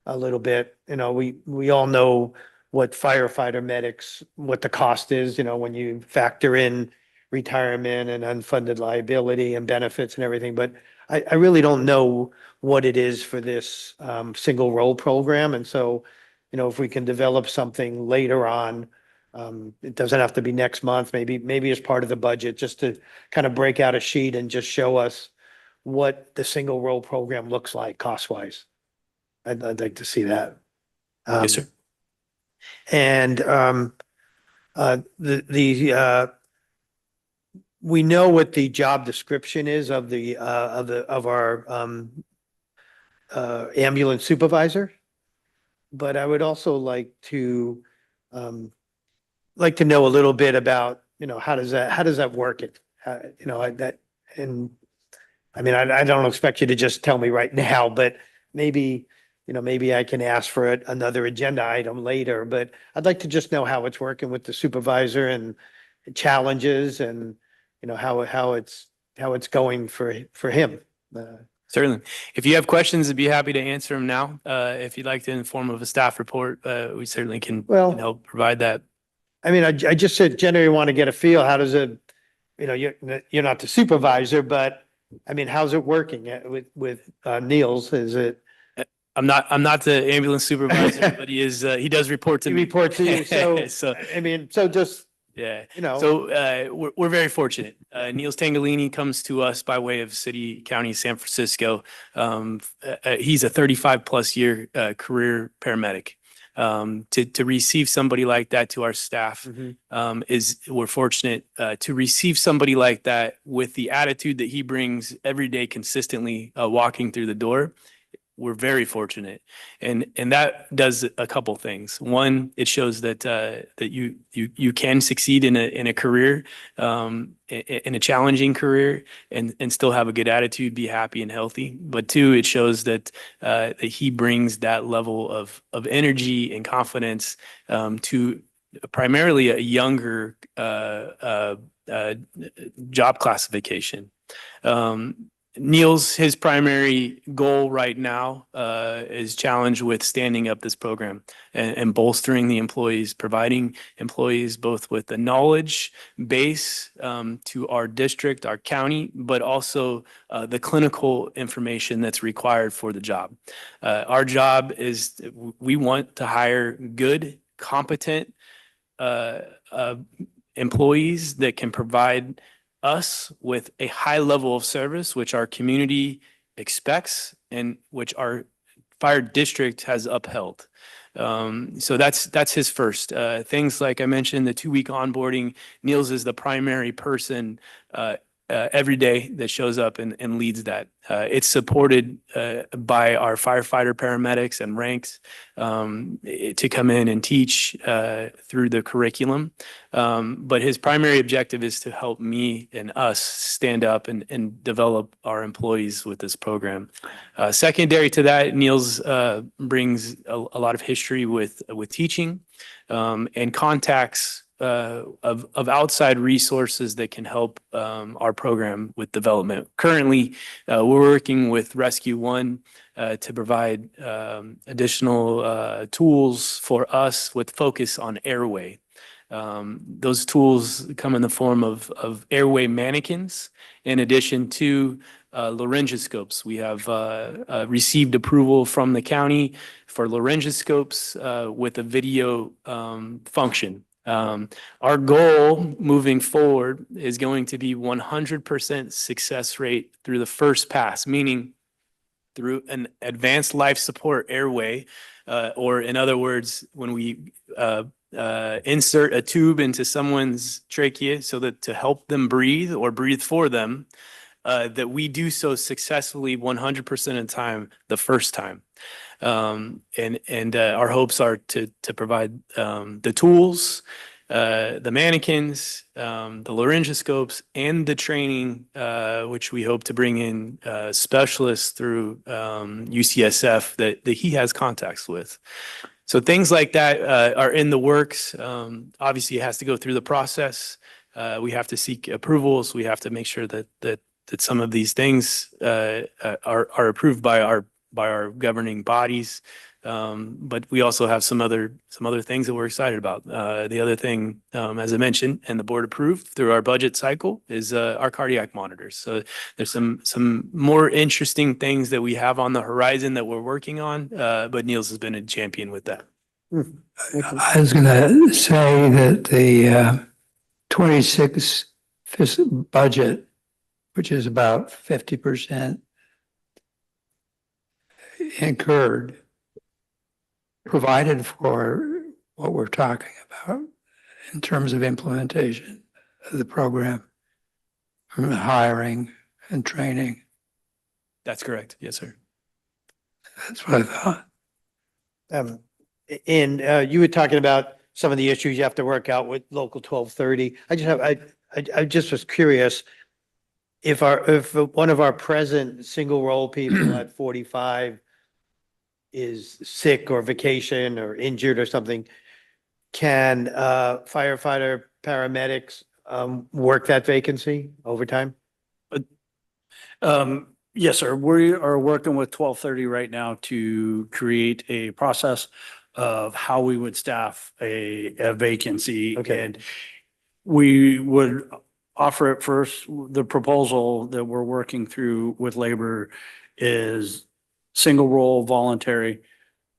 a little bit. We all know what firefighter medics, what the cost is, when you factor in retirement and unfunded liability and benefits and everything. But I really don't know what it is for this single role program. And so, if we can develop something later on, it doesn't have to be next month, maybe as part of the budget, just to kind of break out a sheet and just show us what the single role program looks like cost-wise. I'd like to see that. Yes, sir. And we know what the job description is of our ambulance supervisor, but I would also like to know a little bit about, how does that work? I don't expect you to just tell me right now, but maybe I can ask for another agenda item later, but I'd like to just know how it's working with the supervisor and challenges and, how it's going for him. Certainly. If you have questions, I'd be happy to answer them now. If you'd like to in the form of a staff report, we certainly can help provide that. I just said generally want to get a feel. How does it, you're not the supervisor, but how's it working with Niels? Is it? I'm not the ambulance supervisor, but he does report to me. He reports to you. So, So, just, yeah. So we're very fortunate. Niels Tangolini comes to us by way of City, County, San Francisco. He's a 35 plus year career paramedic. To receive somebody like that to our staff we're fortunate to receive somebody like that with the attitude that he brings every day consistently walking through the door. we're very fortunate. And that does a couple things. One, it shows that you can succeed in a career, in a challenging career, and still have a good attitude, be happy and healthy. But two, it shows that that he brings that level of energy and confidence to primarily a younger job classification. Neil's, his primary goal right now is challenged with standing up this program and bolstering the employees, providing employees both with the knowledge base to our district, our county, but also the clinical information that's required for the job. Our job is, we want to hire good, competent employees that can provide us with a high level of service, which our community expects and which our fire district has upheld. So that's his first. Things like I mentioned, the 2-week onboarding. Niels is the primary person every day that shows up and leads that. It's supported by our firefighter paramedics and ranks to come in and teach through the curriculum. But his primary objective is to help me and us stand up and develop our employees with this program. Secondary to that, Niels brings a lot of history with teaching and contacts of outside resources that can help our program with development. Currently, we're working with Rescue One to provide additional tools for us with focus on airway. Those tools come in the form of airway mannequins, in addition to laryngoscopes. We have received approval from the county for laryngoscopes with a video function. Our goal moving forward is going to be 100% success rate through the first pass, meaning through an advanced life support airway, or in other words, when we insert a tube into someone's trachea so that to help them breathe or breathe for them, that we do so successfully 100% of the time, the first time. And our hopes are to provide the tools, the mannequins, the laryngoscopes, and the training, which we hope to bring in specialists through UCSF that he has contacts with. So things like that are in the works. Obviously, it has to go through the process. We have to seek approvals. We have to make sure that some of these things are approved by our governing bodies. But we also have some other things that we're excited about. The other thing, as I mentioned, and the board approved through our budget cycle, is our cardiac monitors. So there's some more interesting things that we have on the horizon that we're working on. But Niels has been a champion with that. I was going to say that the 26 budget, which is about 50% incurred, provided for what we're talking about in terms of implementation of the program, from hiring and training. That's correct. Yes, sir. That's what I thought. And you were talking about some of the issues you have to work out with Local 1230. I just was curious if one of our present single role people at 45 is sick or vacation or injured or something, can firefighter paramedics work that vacancy overtime? Yes, sir. We are working with 1230 right now to create a process of how we would staff a vacancy. Okay. And we would offer it first. The proposal that we're working through with labor is single role voluntary,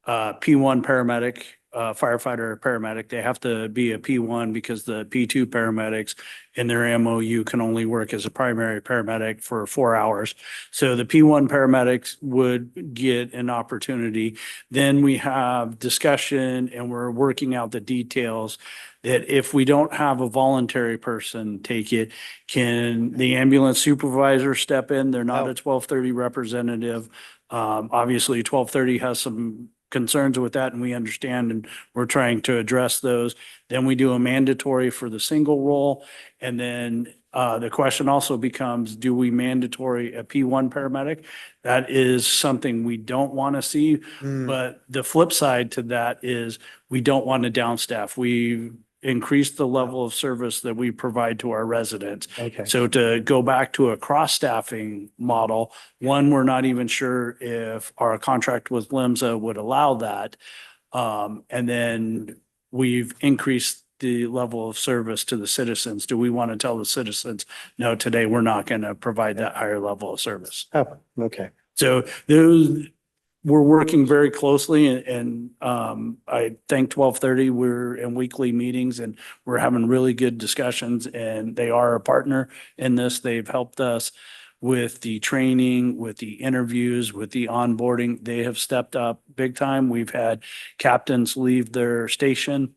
P1 paramedic, firefighter paramedic. They have to be a P1 because the P2 paramedics in their MOU can only work as a primary paramedic for 4 hours. So the P1 paramedics would get an opportunity. Then we have discussion and we're working out the details that if we don't have a voluntary person take it, can the ambulance supervisor step in? They're not a 1230 representative. Obviously, 1230 has some concerns with that and we understand and we're trying to address those. Then we do a mandatory for the single role. And then the question also becomes, do we mandatory a P1 paramedic? That is something we don't want to see. But the flip side to that is we don't want to downstaff. We increase the level of service that we provide to our residents. Okay. So to go back to a cross-staffing model, one, we're not even sure if our contract with LIMSA would allow that. And then we've increased the level of service to the citizens. Do we want to tell the citizens, no, today we're not going to provide that higher level of service? Oh, okay. So those, we're working very closely and I think 1230, we're in weekly meetings and we're having really good discussions and they are a partner in this. They've helped us with the training, with the interviews, with the onboarding. They have stepped up big time. We've had captains leave their station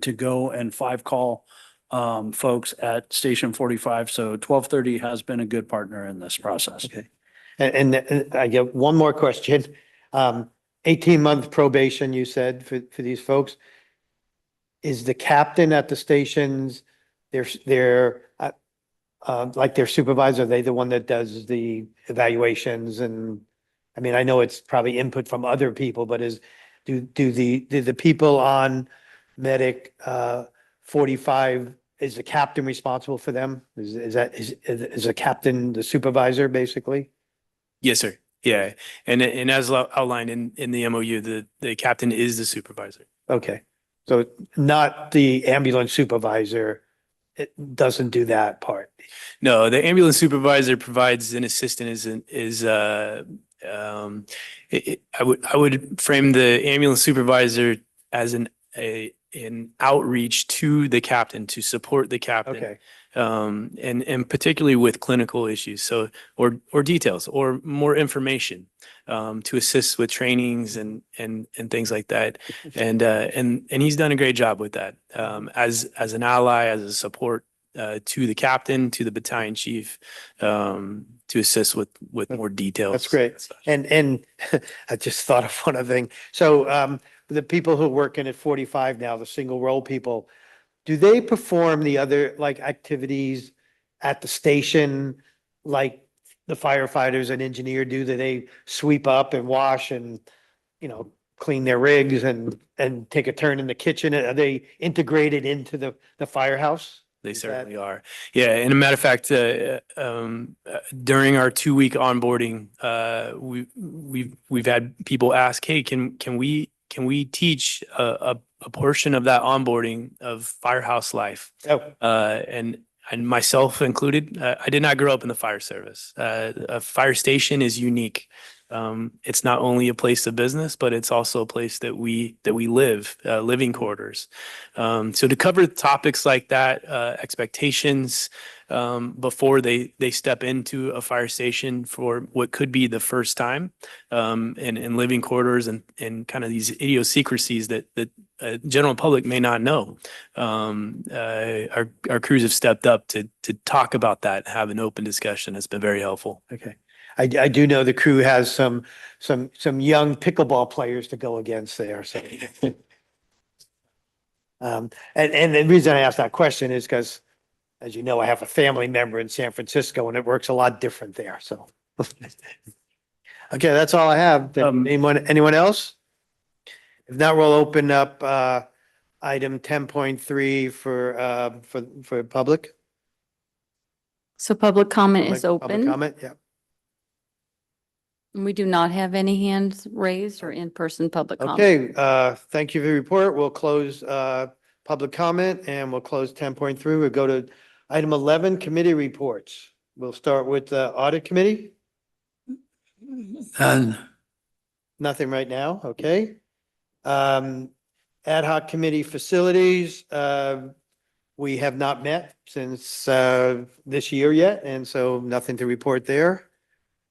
to go and 5-call folks at Station 45. So 1230 has been a good partner in this process. Okay. And I get one more question. 18-month probation, you said, for these folks. Is the captain at the stations, they're like their supervisor, are they the one that does the evaluations? And I mean, I know it's probably input from other people, but do the people on Medic 45, is the captain responsible for them? Is the captain the supervisor, basically? Yes, sir. Yeah. And as outlined in the MOU, the captain is the supervisor. Okay, so not the ambulance supervisor, it doesn't do that part. No, the ambulance supervisor provides an assistant I would frame the ambulance supervisor as an outreach to the captain to support the captain. Okay, And particularly with clinical issues, so or details or more information to assist with trainings and things like that. And he's done a great job with that as an ally, as a support to the captain, to the battalion chief, to assist with more details. that's great. And I just thought of one other thing. So the people who are working at 45 now, the single role people, do they perform the other like activities at the station like the firefighters and engineer do? Do they sweep up and wash and, clean their rigs and take a turn in the kitchen? Are they integrated into the firehouse? They Is certainly are. Yeah, and a matter of fact, during our 2-week onboarding, we've had people ask, "Hey, can we teach a portion of that onboarding of firehouse life?" Oh, And myself included, I did not grow up in the fire service. A fire station is unique. It's not only a place of business, but it's also a place that we live, living quarters. So to cover topics like that, expectations before they step into a fire station for what could be the first time, and living quarters and kind of these idiosyncrasies that general public may not know. Our crews have stepped up to talk about that, have an open discussion. It's been very helpful. okay. I do know the crew has some young pickleball players to go against there, so. And the reason I asked that question is because, as you know, I have a family member in San Francisco and it works a lot different there, so. Okay, that's all I have. Anyone else? If not, we'll open up item 10.3 for public. So public comment is Public open. comment, yeah. We do not have any hands raised or in-person public comment. Okay, thank you for the report. We'll close public comment and we'll close 10.3. We'll go to item 11, committee reports. We'll start with the audit committee. And Nothing right now, okay. Ad hoc committee facilities, we have not met since this year yet, and so nothing to report there.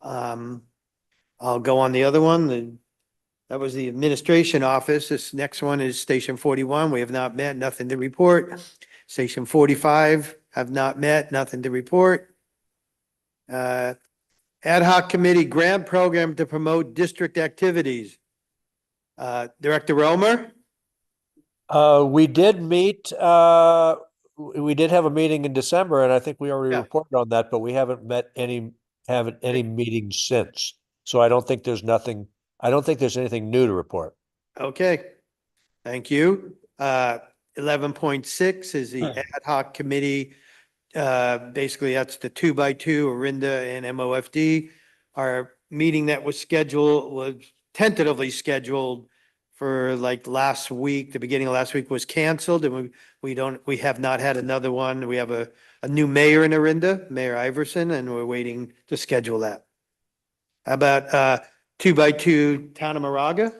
I'll go on the other one. That was the administration office. This next one is Station 41. We have not met, nothing to report. Station 45 have not met, nothing to report. Ad hoc committee grant program to promote district activities. Director Romer? We did meet, we did have a meeting in December, and I think we already Yeah. reported on that, but we haven't haven't any meetings since. So I don't think there's anything new to report. Okay, thank you. 11.6 is the ad hoc committee. Basically, that's the 2x2, Orinda and MOFD. Our meeting that was tentatively scheduled for like last week, the beginning of last week was canceled, and we have not had another one. We have a new mayor in Orinda, Mayor Iverson, and we're waiting to schedule that. How about 2x2 Town of Moraga?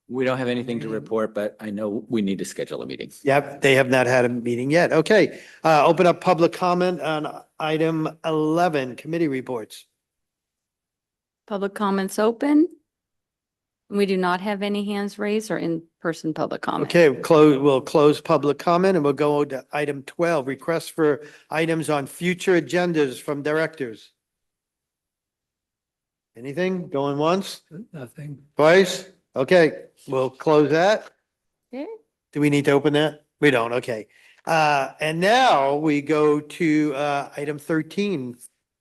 We don't have anything to report, but I know we need to schedule a meeting. Yep, they have not had a meeting yet. Okay, open up public comment on item 11, committee reports. Public comments open. We do not have any hands raised or in-person public comment. Okay, we'll close public comment and we'll go to item 12, requests for items on future agendas from directors. Anything going once, Nothing. twice? Okay, we'll close that. Okay. Do we need to open that? We don't, okay. And now we go to item 13.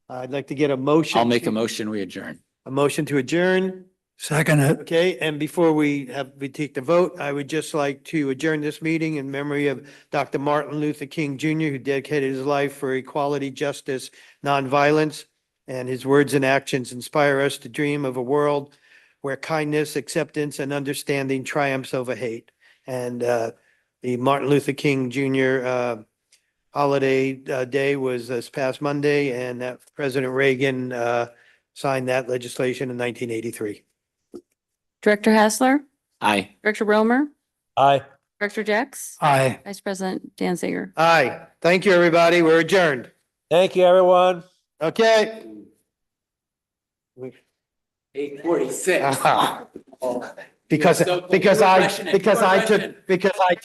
I'd like to get a motion. I'll make a motion, we adjourn. A motion to adjourn. Second it. Okay, and before we take the vote, I would just like to adjourn this meeting in memory of Dr. Martin Luther King Jr., who dedicated his life for equality, justice, nonviolence, and his words and actions inspire us to dream of a world where kindness, acceptance, and understanding triumphs over hate. And the Martin Luther King Jr. Holiday day was this past Monday, and that President Reagan signed that legislation in 1983. Director Hassler, Aye. Director Romer, Aye. Director Jex, Aye. Vice President Danziger. Aye. Thank you, everybody. We're adjourned. Thank you, everyone. Okay. 8:46. Because I took